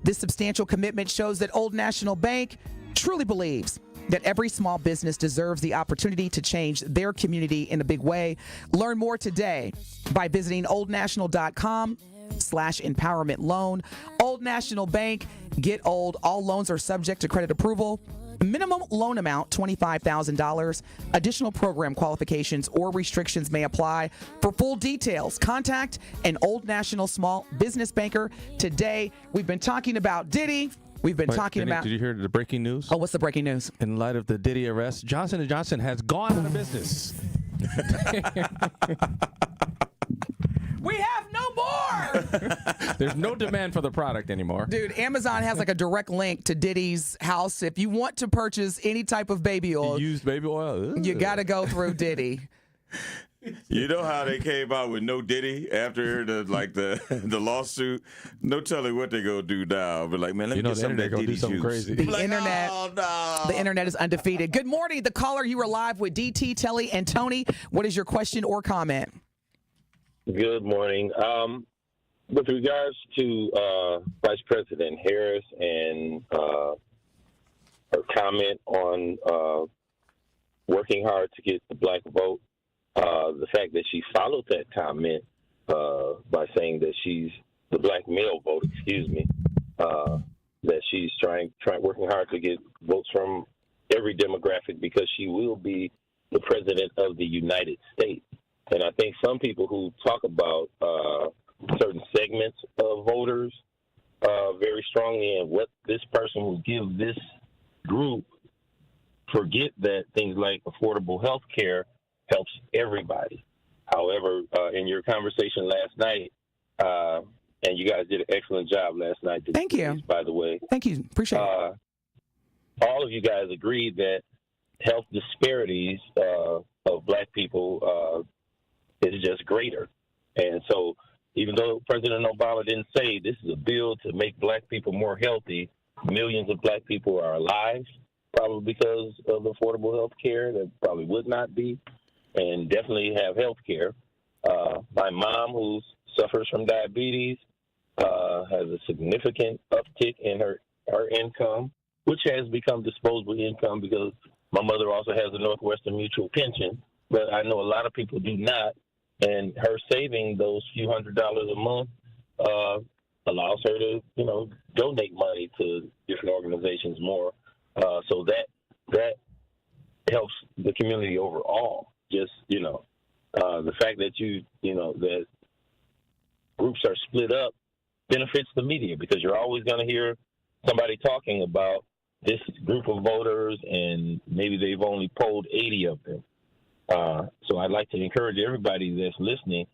This substantial commitment shows that Old National Bank truly believes that every small business deserves the opportunity to change their community in a big way. Learn more today by visiting oldnational.com/empowerment loan. Old National Bank, get old. All loans are subject to credit approval. Minimum loan amount, $25,000. Additional program qualifications or restrictions may apply. For full details, contact an Old National small business banker today. We've been talking about Diddy. We've been talking about... Did you hear the breaking news? Oh, what's the breaking news? In light of the Diddy arrest, Johnson & Johnson has gone out of business. We have no more. There's no demand for the product anymore. Dude, Amazon has like a direct link to Diddy's house. If you want to purchase any type of baby oil, used baby oil, you got to go through Diddy. You know how they came out with no Diddy after the lawsuit? No telling what they gonna do now. But like, man, let me get some of that Diddy juice. Crazy. The internet is undefeated. Good morning, the caller. You are live with DT, Telly, and Tony. What is your question or comment? Good morning. With regards to Vice President Harris and her comment on working hard to get the black vote, the fact that she followed that comment by saying that she's the black male vote, that she's working hard to get votes from every demographic because she will be the president of the United States. And I think some people who talk about certain segments of voters very strongly and what this person will give this group forget that things like affordable health care helps everybody. However, in your conversation last night, and you guys did an excellent job last night. Thank you. By the way. Thank you. Appreciate it. All of you guys agreed that health disparities of black people is just greater. And so even though President Obama didn't say this is a bill to make black people more healthy, millions of black people are alive, probably because of affordable health care that probably would not be, and definitely have health care. My mom, who suffers from diabetes, has a significant uptick in her income, which has become disposable income because my mother also has a Northwestern Mutual pension, but I know a lot of people do not. And her saving those few $100s a month allows her to, donate money to different organizations more. So that helps the community overall. Just, the fact that that groups are split up benefits the media because you're always going to hear somebody talking about this group of voters, and maybe they've only polled 80 of them. So I'd like to encourage everybody that's listening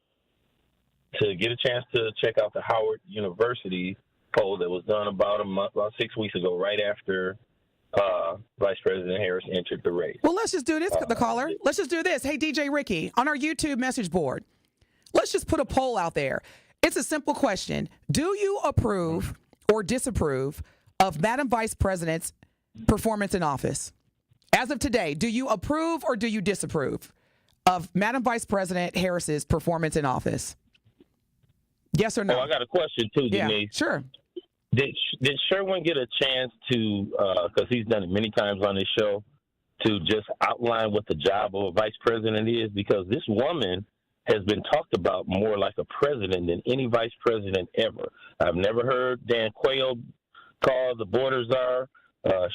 to get a chance to check out the Howard University poll that was done about 6 weeks ago, right after Vice President Harris entered the race. Well, let's just do this, the caller. Let's just do this. Hey, DJ Ricky, on our YouTube message board, let's just put a poll out there. It's a simple question. Do you approve or disapprove of Madam Vice President's performance in office? As of today, do you approve or do you disapprove of Madam Vice President Harris's performance in office? Yes or no? Oh, I got a question too, Denise. Yeah, sure. Did Sherwin get a chance to, because he's done it many times on this show, to just outline what the job of a vice president is? Because this woman has been talked about more like a president than any vice president ever. I've never heard Dan Quayle call the border czar.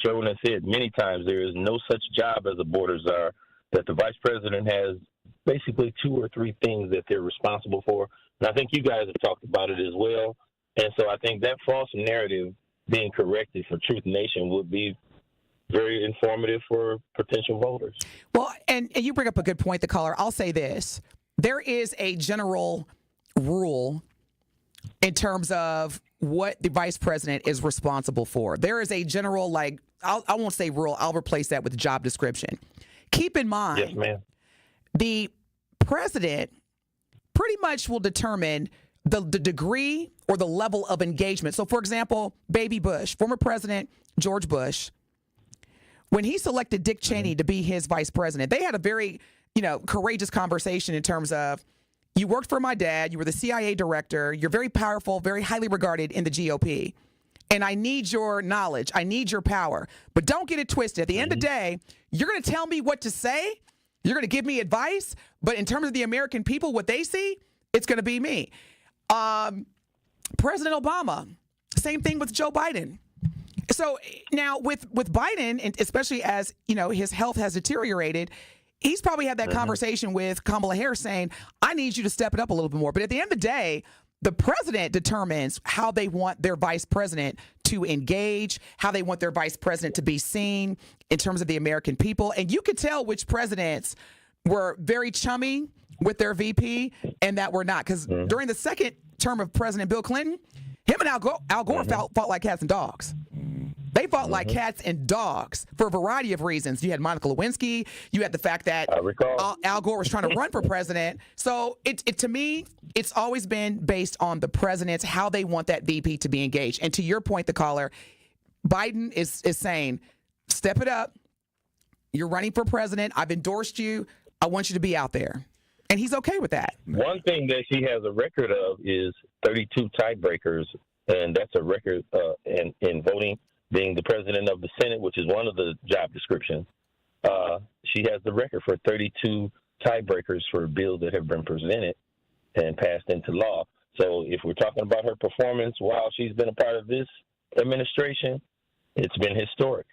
Sherwin has said many times there is no such job as a border czar, that the vice president has basically 2 or 3 things that they're responsible for. And I think you guys have talked about it as well. And so I think that false narrative being corrected for Truth Nation would be very informative for potential voters. Well, and you bring up a good point, the caller. I'll say this. There is a general rule in terms of what the vice president is responsible for. There is a general, I won't say rule, I'll replace that with job description. Keep in mind, yes, ma'am, the president pretty much will determine the degree or the level of engagement. So, for example, Baby Bush, former President George Bush, when he selected Dick Cheney to be his vice president, they had a very, courageous conversation in terms of, you worked for my dad, you were the CIA director, you're very powerful, very highly regarded in the GOP, and I need your knowledge, I need your power. But don't get it twisted. At the end of the day, you're going to tell me what to say, you're going to give me advice, but in terms of the American people, what they see, it's going to be me. President Obama, same thing with Joe Biden. So now with Biden, and especially as, his health has deteriorated, he's probably had that conversation with Kamala Harris saying, I need you to step it up a little bit more. But at the end of the day, the president determines how they want their vice president to engage, how they want their vice president to be seen in terms of the American people. And you could tell which presidents were very chummy with their VP and that were not. Because during the second term of President Bill Clinton, him and Al Gore fought like cats and dogs. They fought like cats and dogs for a variety of reasons. You had Monica Lewinsky. You had the fact that Al Gore was trying to run for president. So to me, it's always been based on the presidents, how they want that VP to be engaged. And to your point, the caller, Biden is saying, step it up. You're running for president. I've endorsed you. I want you to be out there. And he's okay with that. One thing that she has a record of is 32 tiebreakers, and that's a record in voting, being the president of the Senate, which is one of the job descriptions. She has the record for 32 tiebreakers for bills that have been presented and passed into law. So if we're talking about her performance while she's been a part of this administration, it's been historic.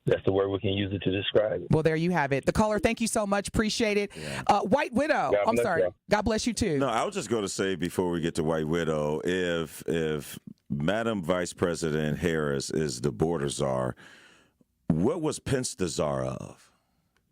That's the word we can use it to describe it. Well, there you have it. The caller, thank you so much. Appreciate it. Yeah. White Widow. I'm sorry. You. God bless you, too. No, I was just going to say before we get to White Widow, if Madam Vice President Harris is the border czar, what was Pence the czar of?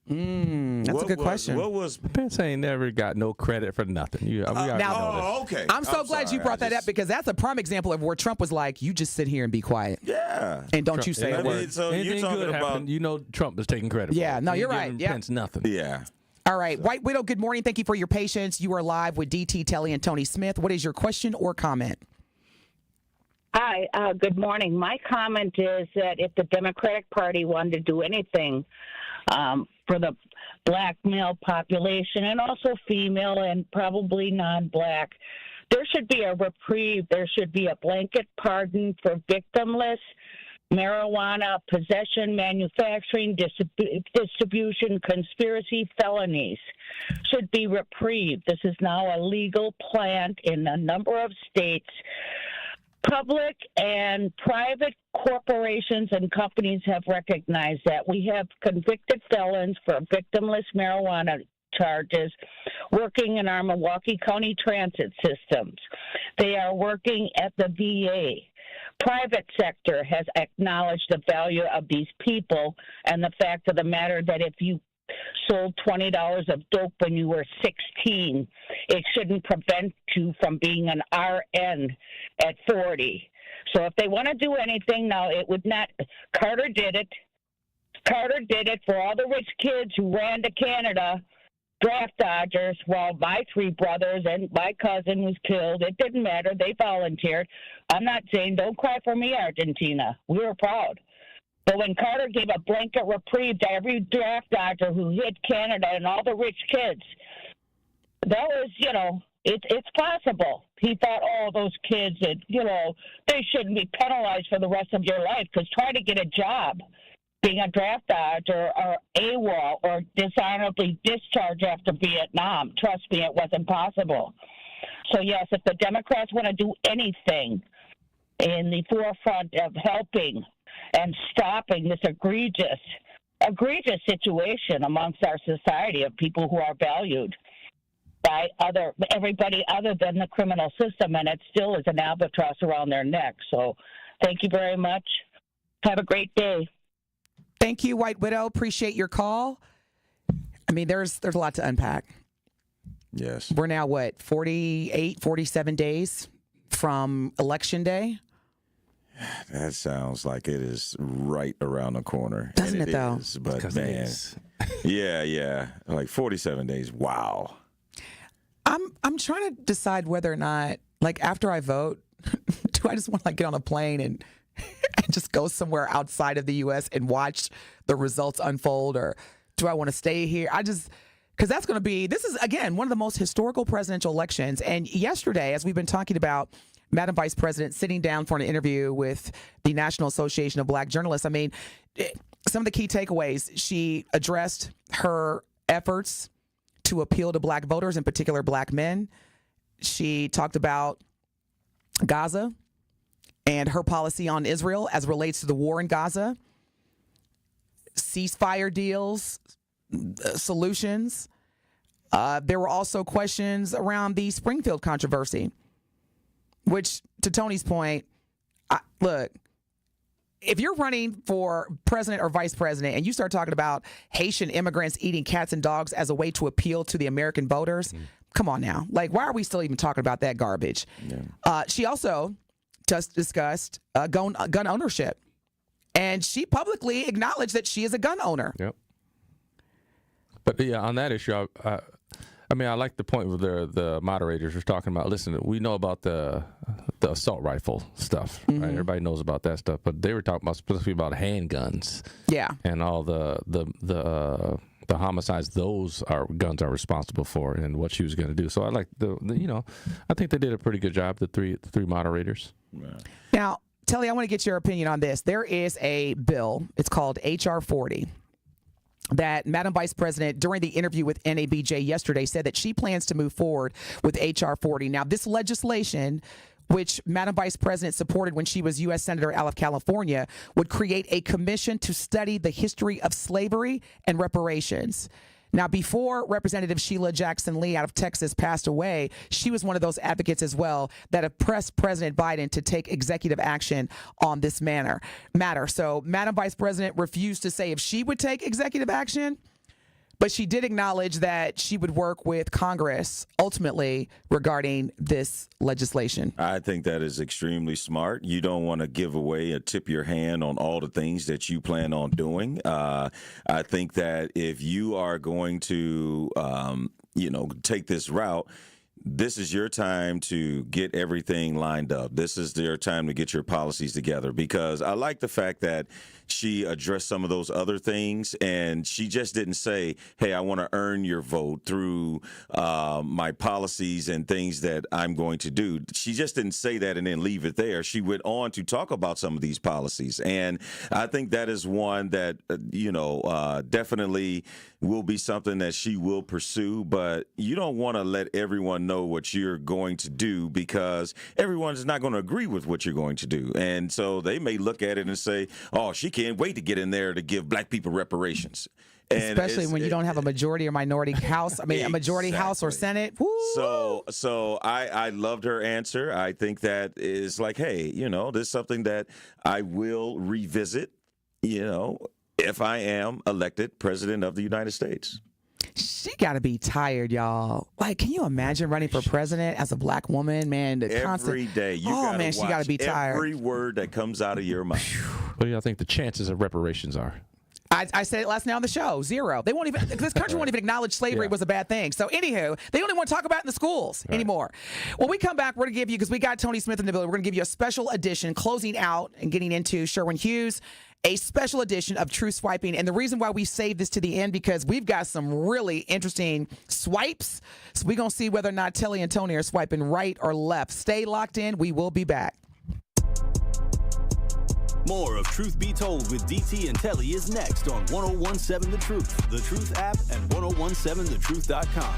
That's a good question. What was Pence ain't never got no credit for nothing. Okay. I'm so glad you brought that up because that's a prime example of where Trump was like, you just sit here and be quiet. Yeah. And don't you say a word. So anything you're talking good about happened, Trump is taking credit for it. No, you're right. Yeah. Pence nothing. Yeah. All right. White Widow, good morning. Thank you for your patience. You are live with DT Telly and Tony Smith. What is your question or comment? Hi, good morning. My comment is that if the Democratic Party wanted to do anything for the black male population and also female and probably non-black, there should be a reprieve. There should be a blanket pardon for victimless marijuana possession, manufacturing, distribution, conspiracy felonies should be reprieved. This is now a legal plant in a number of states. Public and private corporations and companies have recognized that. We have convicted felons for victimless marijuana charges working in our Milwaukee County transit systems. They are working at the VA. private sector has acknowledged the value of these people and the fact of the matter that if you sold $20 of dope when you were 16, it shouldn't prevent you from being an RN at 40. So if they want to do anything now, it would not. Carter did it. Carter did it for all the rich kids who ran to Canada, draft dodgers, while my three brothers and my cousin was killed. It didn't matter. They volunteered. I'm not saying don't cry for me, Argentina. We were proud. But when Carter gave a blanket reprieve to every draft dodger who hit Canada and all the rich kids, that was, it's possible. He thought, those kids, they shouldn't be penalized for the rest of your life, because try to get a job being a draft dodger or AWOL or dishonorably discharged after Vietnam. Trust me, it wasn't possible. So, yes, if the Democrats want to do anything in the forefront of helping and stopping this egregious situation amongst our society of people who are valued by everybody other than the criminal system, and it still is an albatross around their neck. So thank you very much. Have a great day. Thank you, White Widow. Appreciate your call. I mean, there's a lot to unpack. Yes. We're now, 47 days from Election Day? That sounds like it is right around the corner. Doesn't it, though? But, man, yeah. Like 47 days. Wow. I'm trying to decide whether or not, after I vote, do I just want to get on a plane and just go somewhere outside of the U.S. and watch the results unfold, or do I want to stay here? Because that's going to be, this is, again, one of the most historical presidential elections. And yesterday, as we've been talking about, Madam Vice President sitting down for an interview with the National Association of Black Journalists, I mean, some of the key takeaways, she addressed her efforts to appeal to black voters, in particular black men. She talked about Gaza and her policy on Israel as relates to the war in Gaza, ceasefire deals, solutions. There were also questions around the Springfield controversy, which, to Tony's point, look, if you're running for president or vice president and you start talking about Haitian immigrants eating cats and dogs as a way to appeal to the American voters, come on now. Why are we still even talking about that garbage? Yeah. She also just discussed gun ownership, and she publicly acknowledged that she is a gun owner. Yep. But yeah, on that issue, I like the point where the moderators were talking about, listen, we know about the assault rifle stuff, right? Everybody knows about that stuff, but they were talking about specifically about handguns. Yeah. And all the homicides those guns are responsible for, and what she was going to do. So I like I think they did a pretty good job, the three moderators. Now, Telly, I want to get your opinion on this. There is a bill, it's called H.R. 40. That Madam Vice President, during the interview with NABJ yesterday, said that she plans to move forward with H.R. 40. Now, this legislation, which Madam Vice President supported when she was U.S. Senator out of California, would create a commission to study the history of slavery and reparations. Now, before Representative Sheila Jackson Lee out of Texas passed away, she was one of those advocates as well that have pressed President Biden to take executive action on this matter. So Madam Vice President refused to say if she would take executive action, but she did acknowledge that she would work with Congress ultimately regarding this legislation. I think that is extremely smart. You don't want to give away or tip your hand on all the things that you plan on doing. I think that if you are going to, take this route, this is your time to get everything lined up. This is your time to get your policies together, because I like the fact that she addressed some of those other things, and she just didn't say, hey, I want to earn your vote through my policies and things that I'm going to do. She just didn't say that and then leave it there. She went on to talk about some of these policies, and I think that is one that, definitely will be something that she will pursue, but you don't want to let everyone know what you're going to do, because everyone's not going to agree with what you're going to do. And so they may look at it and say, oh, she can't wait to get in there to give black people reparations. Especially when you don't have a majority or minority house. I mean, a majority house or Senate. Woo! So I loved her answer. I think that is like, hey, this is something that I will revisit, if I am elected president of the United States. She got to be tired, y'all. Like, can you imagine running for president as a black woman, man? Every day. She got to be tired. Every word that comes out of your mouth. What do y'all think the chances of reparations are? I said it last night on the show, 0. They won't even. This country won't even acknowledge slavery was a bad thing. So, anywho, they don't even want to talk about it in the schools anymore. When we come back, we're going to give you, because we got Tony Smith in the building, we're going to give you a special edition, closing out and getting into Sherwin Hughes, a special edition of True Swiping. And the reason why we saved this to the end, because we've got some really interesting swipes. So we're going to see whether or not Telly and Tony are swiping right or left. Stay locked in. We will be back. More of Truth Be Told with DT and Telly is next on 1017 The Truth, The Truth app, and 1017thetruth.com.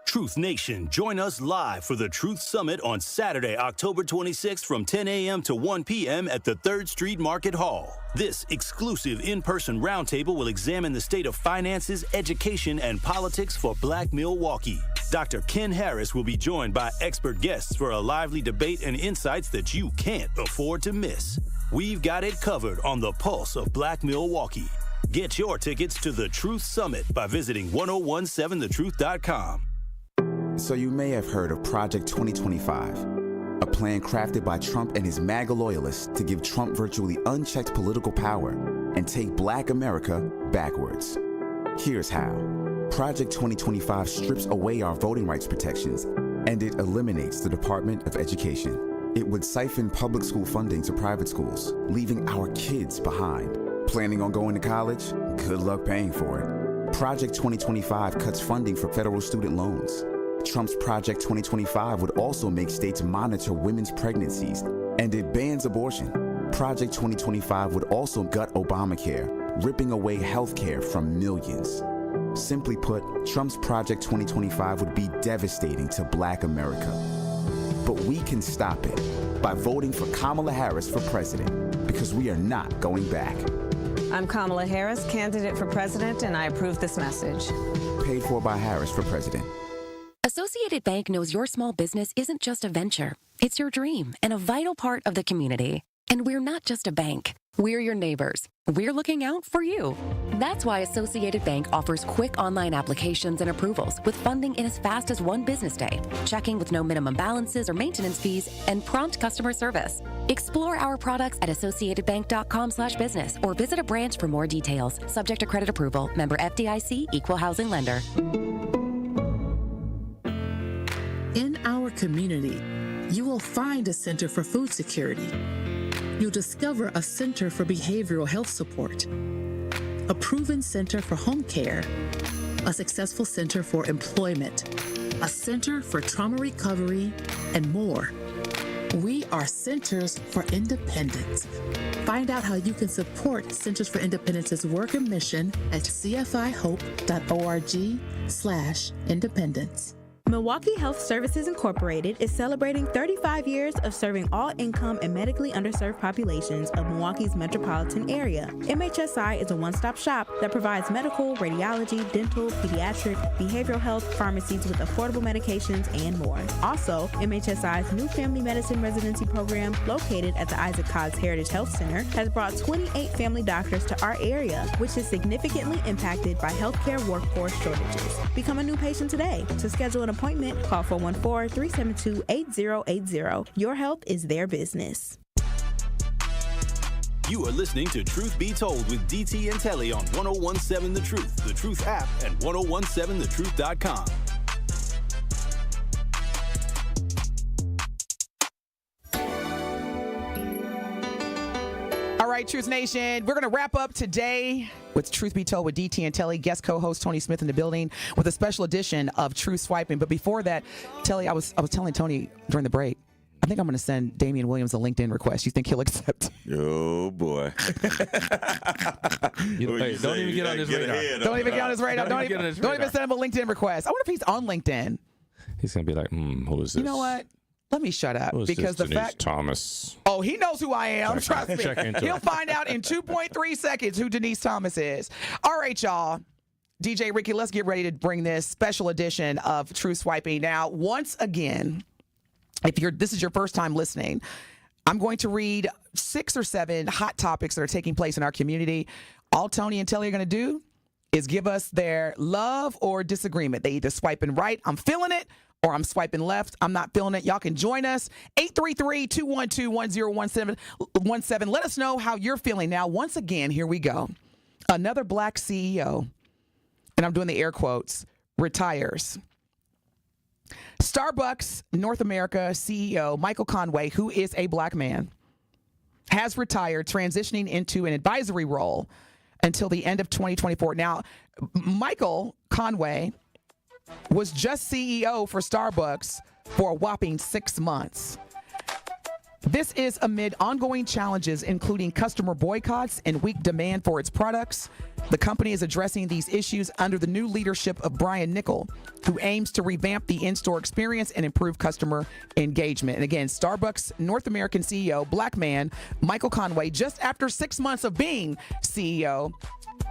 Truth Nation, join us live for the Truth Summit on Saturday, October 26th from 10 a.m. to 1 p.m. at the 3rd Street Market Hall. This exclusive in-person roundtable will examine the state of finances, education, and politics for Black Milwaukee. Dr. Ken Harris will be joined by expert guests for a lively debate and insights that you can't afford to miss. We've got it covered on the pulse of Black Milwaukee. Get your tickets to the Truth Summit by visiting 1017thetruth.com. So you may have heard of Project 2025, a plan crafted by Trump and his MAGA loyalists to give Trump virtually unchecked political power and take Black America backwards. Here's how. Project 2025 strips away our voting rights protections, and it eliminates the Department of Education. It would siphon public school funding to private schools, leaving our kids behind. Planning on going to college? Good luck paying for it. Project 2025 cuts funding for federal student loans. Trump's Project 2025 would also make states monitor women's pregnancies, and it bans abortion. Project 2025 would also gut Obamacare, ripping away health care from millions. Simply put, Trump's Project 2025 would be devastating to Black America. But we can stop it by voting for Kamala Harris for president, because we are not going back. I'm Kamala Harris, candidate for president, and I approve this message. Paid for by Harris for president. Associated Bank knows your small business isn't just a venture. It's your dream and a vital part of the community. And we're not just a bank. We're your neighbors. We're looking out for you. That's why Associated Bank offers quick online applications and approvals with funding in as fast as 1 business day, checking with no minimum balances or maintenance fees, and prompt customer service. Explore our products at associatedbank.com/business or visit a branch for more details. Subject to credit approval. Member FDIC, Equal Housing Lender. In our community, you will find a Center for Food Security. You'll discover a Center for Behavioral Health Support, a proven Center for Home Care, a successful Center for Employment, a Center for Trauma Recovery, and more. We are Centers for Independence. Find out how you can support Centers for Independence's work and mission at cfihope.org/independence. Milwaukee Health Services Incorporated is celebrating 35 years of serving all income and medically underserved populations of Milwaukee's metropolitan area. MHSI is a one-stop shop that provides medical, radiology, dental, pediatric, behavioral health, pharmacies with affordable medications, and more. Also, MHSI's new family medicine residency program, located at the Isaac Cogg's Heritage Health Center, has brought 28 family doctors to our area, which is significantly impacted by healthcare workforce shortages. Become a new patient today. To schedule an appointment, call 414-372-8080. Your health is their business. You are listening to Truth Be Told with DT and Telly on 1017 The Truth, The Truth app, and 1017thetruth.com. All right, Truth Nation, we're going to wrap up today with Truth Be Told with DT and Telly, guest co-host Tony Smith in the building with a special edition of Truth Swiping. But before that, Telly, I was telling Tony during the break, I think I'm going to send Damian Williams a LinkedIn request. You think he'll accept? Oh, boy. Don't even get on his radar. Don't even get on his radar. Don't even send him a LinkedIn request. I wonder if he's on LinkedIn. He's going to be like, who is this? You know what? Let me shut up. Who is because this, the Denise fact Thomas. Oh, Oh, he knows who I am. Trust me. check into He'll it. find out in 2.3 seconds who Denise Thomas is. All right, y'all. DJ Ricky, let's get ready to bring this special edition of True Swiping. Now, once again, if this is your first time listening, I'm going to read 6 or 7 hot topics that are taking place in our community. All Tony and Telly are going to do is give us their love or disagreement. They either swiping right, I'm feeling it, or I'm swiping left, I'm not feeling it. Y'all can join us. 833-212-1017. Let us know how you're feeling. Now, once again, here we go. Another black CEO, and I'm doing the air quotes, retires. Starbucks North America CEO Michael Conway, who is a black man, has retired, transitioning into an advisory role until the end of 2024. Now, Michael Conway was just CEO for Starbucks for a whopping 6 months. This is amid ongoing challenges, including customer boycotts and weak demand for its products. The company is addressing these issues under the new leadership of Brian Niccol, who aims to revamp the in-store experience and improve customer engagement. And again, Starbucks North American CEO, black man, Michael Conway, just after 6 months of being CEO,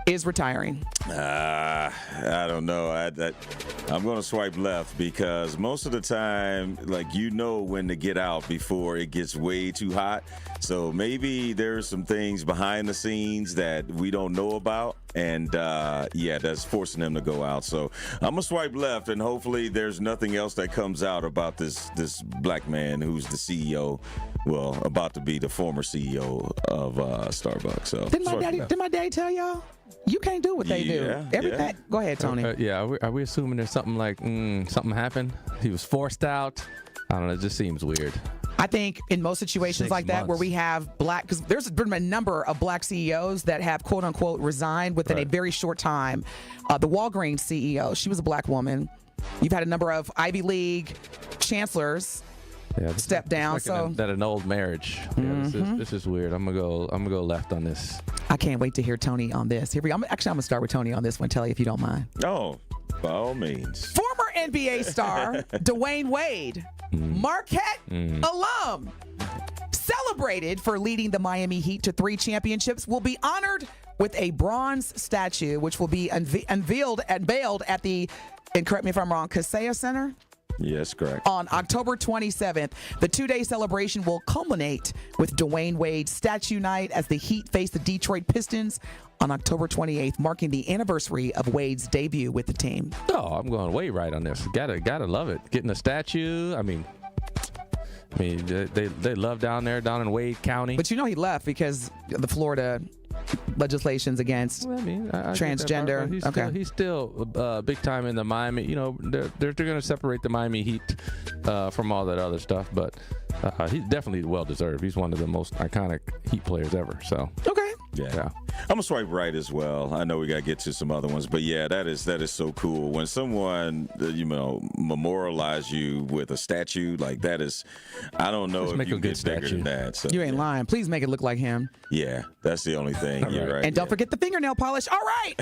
is retiring. I don't know. I'm going to swipe left because most of the time, like, you know when to get out before it gets way too hot. So maybe there's some things behind the scenes that we don't know about. And, that's forcing them to go out. So I'm going to swipe left, and hopefully there's nothing else that comes out about this black man who's the CEO, well, about to be the former CEO of Starbucks. So Did my daddy tell y'all? You can't do what they do. Everything. Go ahead, Tony. Are we assuming there's something like something happened? He was forced out? I don't know. It just seems weird. I think in most situations 6 like that, months. where we have because there's been a number of black CEOs that have quote unquote resigned within a very short time. The Walgreens CEO, she was a black woman. You've had a number of Ivy League chancellors step down. Like So an old marriage. This is weird. I'm gonna go left on this. I can't wait to hear Tony on this. Here we go. I'm gonna start with Tony on this one, Telly, if you don't mind. Oh, by all means. Former NBA star Dwayne Wade, Marquette alum, celebrated for leading the Miami Heat to 3 championships, will be honored with a bronze statue, which will be unveiled at the, and correct me if I'm wrong, Kaseya Center? Yes, correct. On October 27th, the 2-day celebration will culminate with Dwayne Wade's statue night as the Heat face the Detroit Pistons on October 28th, marking the anniversary of Wade's debut with the team. Oh, I'm going way right on this. Gotta love it. Getting a statue. I mean, they love down in Wade County. But you know he left because the Florida legislations against transgender. He's still big time in the Miami. You know, they're going to separate the Miami Heat from all that other stuff, but he's definitely well deserved. He's one of the most iconic Heat players ever. So okay. Yeah. I'm gonna swipe right as well. I know we gotta get to some other ones, but yeah, that is so cool when someone memorialize you with a statue like that. Is, I don't know if you get bigger than that. So, you ain't lying. Please make it look like him. Yeah, that's the only thing. You're right. And don't forget the fingernail polish. All right.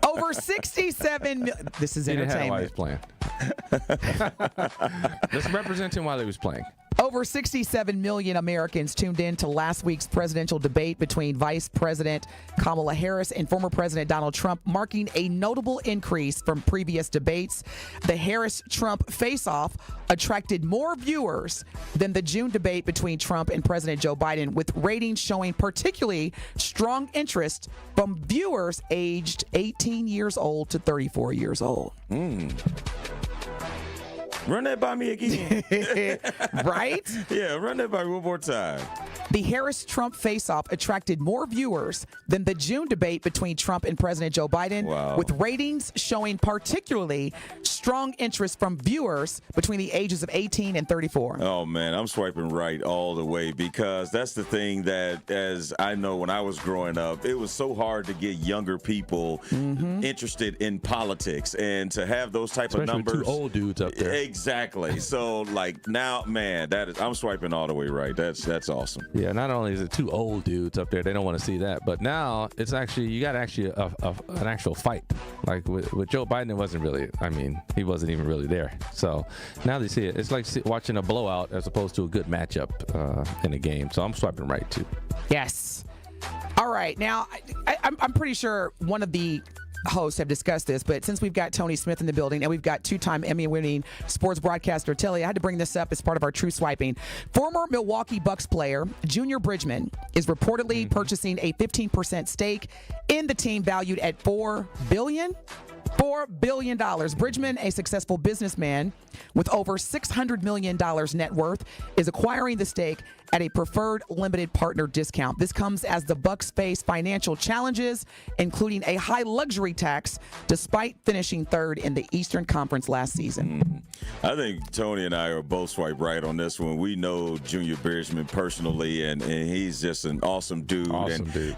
Over 67. This is entertainment. While he's playing. Let's represent him while he was playing. Over 67 million Americans tuned in to last week's presidential debate between Vice President Kamala Harris and former President Donald Trump, marking a notable increase from previous debates. The Harris-Trump face-off attracted more viewers than the June debate between Trump and President Joe Biden, with ratings showing particularly strong interest from viewers aged 18 years old to 34 years old. Run that by me again. Right? Yeah, run that by me one more time. The Harris-Trump face-off attracted more viewers than the June debate between Trump and President Joe Biden, with ratings showing particularly strong interest from viewers between the ages of 18 and 34. Oh, man, I'm swiping right all the way because that's the thing that, as I know when I was growing up, it was so hard to get younger people interested in politics, and to have those type of numbers. Two old dudes up there. Exactly. So, like, now, man, I'm swiping all the way right. That's awesome. Yeah, not only is it two old dudes up there, they don't want to see that, but now it's actually, you got an actual fight. Like with Joe Biden, it wasn't really, he wasn't even really there. So now they see it. It's like watching a blowout as opposed to a good matchup in a game. So I'm swiping right, too. Yes. All right. Now, I'm pretty sure one of the hosts have discussed this, but since we've got Tony Smith in the building and we've got two-time Emmy-winning sports broadcaster Telly, I had to bring this up as part of our True Swiping. Former Milwaukee Bucks player Junior Bridgman is reportedly purchasing a 15% stake in the team valued at $4 billion. Bridgman, a successful businessman with over $600 million net worth, is acquiring the stake at a preferred limited partner discount. This comes as the Bucks face financial challenges, including a high luxury tax, despite finishing third in the Eastern Conference last season. I think Tony and I are both swipe right on this one. We know Junior Bridgman personally, and he's just an awesome dude.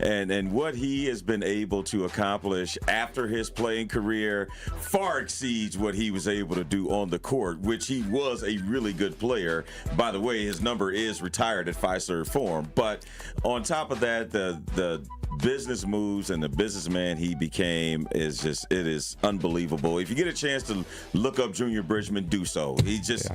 And what he has been able to accomplish after his playing career far exceeds what he was able to do on the court, which he was a really good player. By the way, his number is retired at Fiserv Forum. But on top of that, the business moves and the businessman he became it is unbelievable. If you get a chance to look up Junior Bridgman, do so. He's just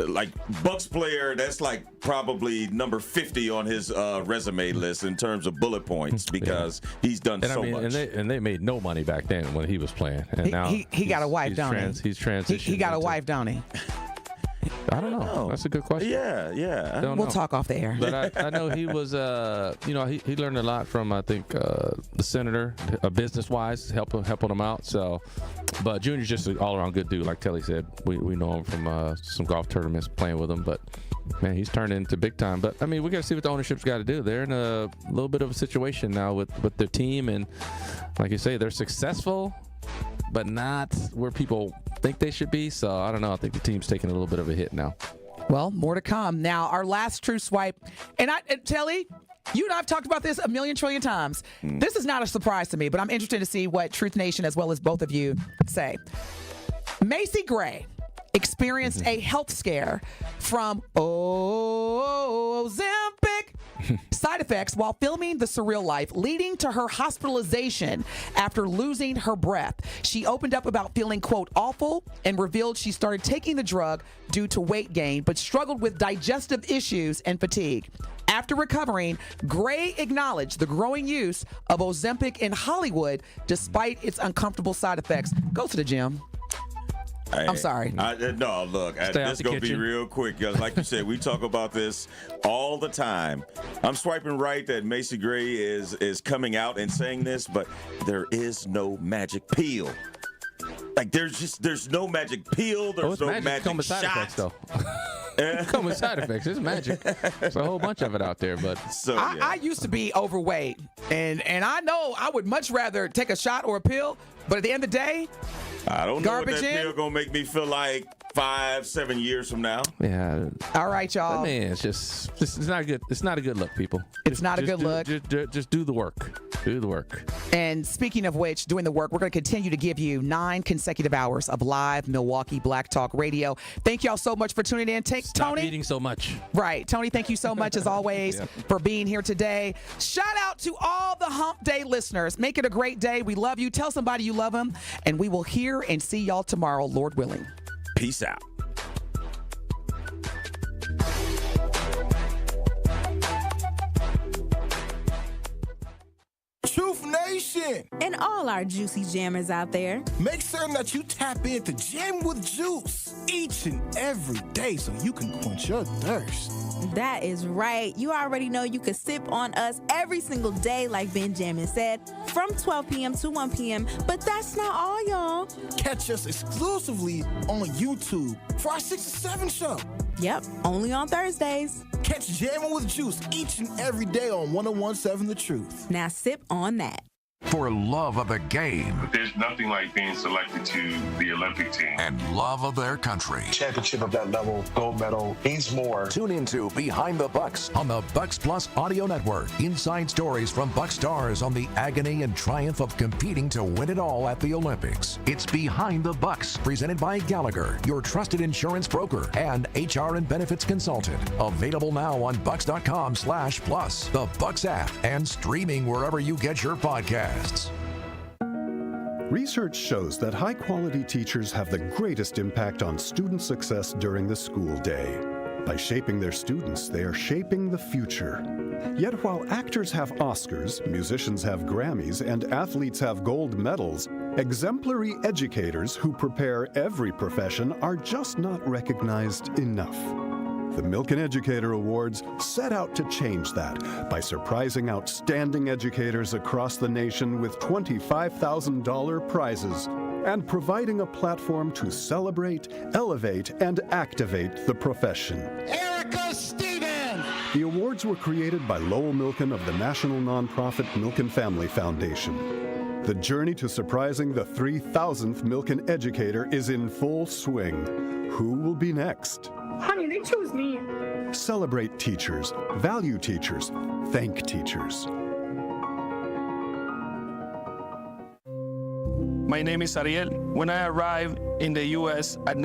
like Bucks player. That's like probably number 50 on his resume list in terms of bullet points because he's done so much. And they made no money back then when he was playing. And now he got a wife, don't he? He's transitioned. He got a wife, don't he? I don't know. That's a good question. Yeah. We'll talk off the air. But I know he was, he learned a lot from, I think, the senator, business-wise, helping him out. So, but Junior's just an all-around good dude, like Telly said. We know him from some golf tournaments playing with him. But, man, he's turned into big time. But, we got to see what the ownership's got to do. They're in a little bit of a situation now with their team. And, like you say, they're successful, but not where people think they should be. So I don't know. I think the team's taking a little bit of a hit now. Well, more to come. Now, our last True Swipe, and Telly, you and I have talked about this a million trillion times. This is not a surprise to me, but I'm interested to see what Truth Nation, as well as both of you, say. Macy Gray experienced a health scare from Ozempic side effects while filming The Surreal Life, leading to her hospitalization after losing her breath. She opened up about feeling, quote, awful, and revealed she started taking the drug due to weight gain, but struggled with digestive issues and fatigue. After recovering, Gray acknowledged the growing use of Ozempic in Hollywood despite its uncomfortable side effects. Go to the gym. I'm sorry. No, look, this is going to be real quick because, like you said, we talk about this all the time. I'm swiping right that Macy Gray is coming out and saying this, but there is no magic pill. Like, there's no magic pill. There's no magic side shot. Effects, though. Come with side effects. It's magic. There's a whole bunch of it out there, but I used to be overweight, and I know I would much rather take a shot or a pill, but at the end of the day, I don't know garbage what that pill gonna make me feel like 5-7 years from now. Yeah. All right, y'all. Man, it's not good. It's not a good look, people. It's not a good look. Just do the work. Do the work. And speaking of which, doing the work, we're going to continue to give you 9 consecutive hours of live Milwaukee Black Talk Radio. Thank y'all so much for tuning in. Stop Tony. eating so much. Right. Tony, thank you so much as always for being here today. Shout out to all the Hump Day listeners. Make it a great day. We love you. Tell somebody you love them. And we will hear and see y'all tomorrow, Lord willing. Peace out. Truth Nation! And all our juicy jammers out there. Make certain that you tap into Jam with Juice each and every day so you can quench your thirst. That is right. You already know you can sip on us every single day, like Benjamin said, from 12 p.m. to 1 p.m. But that's not all, y'all. Catch us exclusively on YouTube for our 6 to 7 show. Yep, only on Thursdays. Catch Jammin' with Juice each and every day on 101.7 The Truth. Now sip on that. for love of the game. There's nothing like being selected to the Olympic team. And love of their country. Championship of that level, gold medal, means more. Tune into Behind the Bucks on the Bucks Plus Audio Network. Inside stories from Bucks stars on the agony and triumph of competing to win it all at the Olympics. It's Behind the Bucks, presented by Gallagher, your trusted insurance broker and HR and benefits consultant. Available now on bucks.com/plus, the Bucks app, and streaming wherever you get your podcasts. Research shows that high-quality teachers have the greatest impact on student success during the school day. By shaping their students, they are shaping the future. Yet while actors have Oscars, musicians have Grammys, and athletes have gold medals, exemplary educators who prepare every profession are just not recognized enough. The Milken Educator Awards set out to change that by surprising outstanding educators across the nation with $25,000 prizes and providing a platform to celebrate, elevate, and activate the profession. Erica Stevens! The awards were created by Lowell Milken of the national nonprofit Milken Family Foundation. The journey to surprising the 3,000th Milken Educator is in full swing. Who will be next? Honey, they chose me. Celebrate teachers, value teachers, thank teachers. My name is Ariel. When I arrived in the U.S. at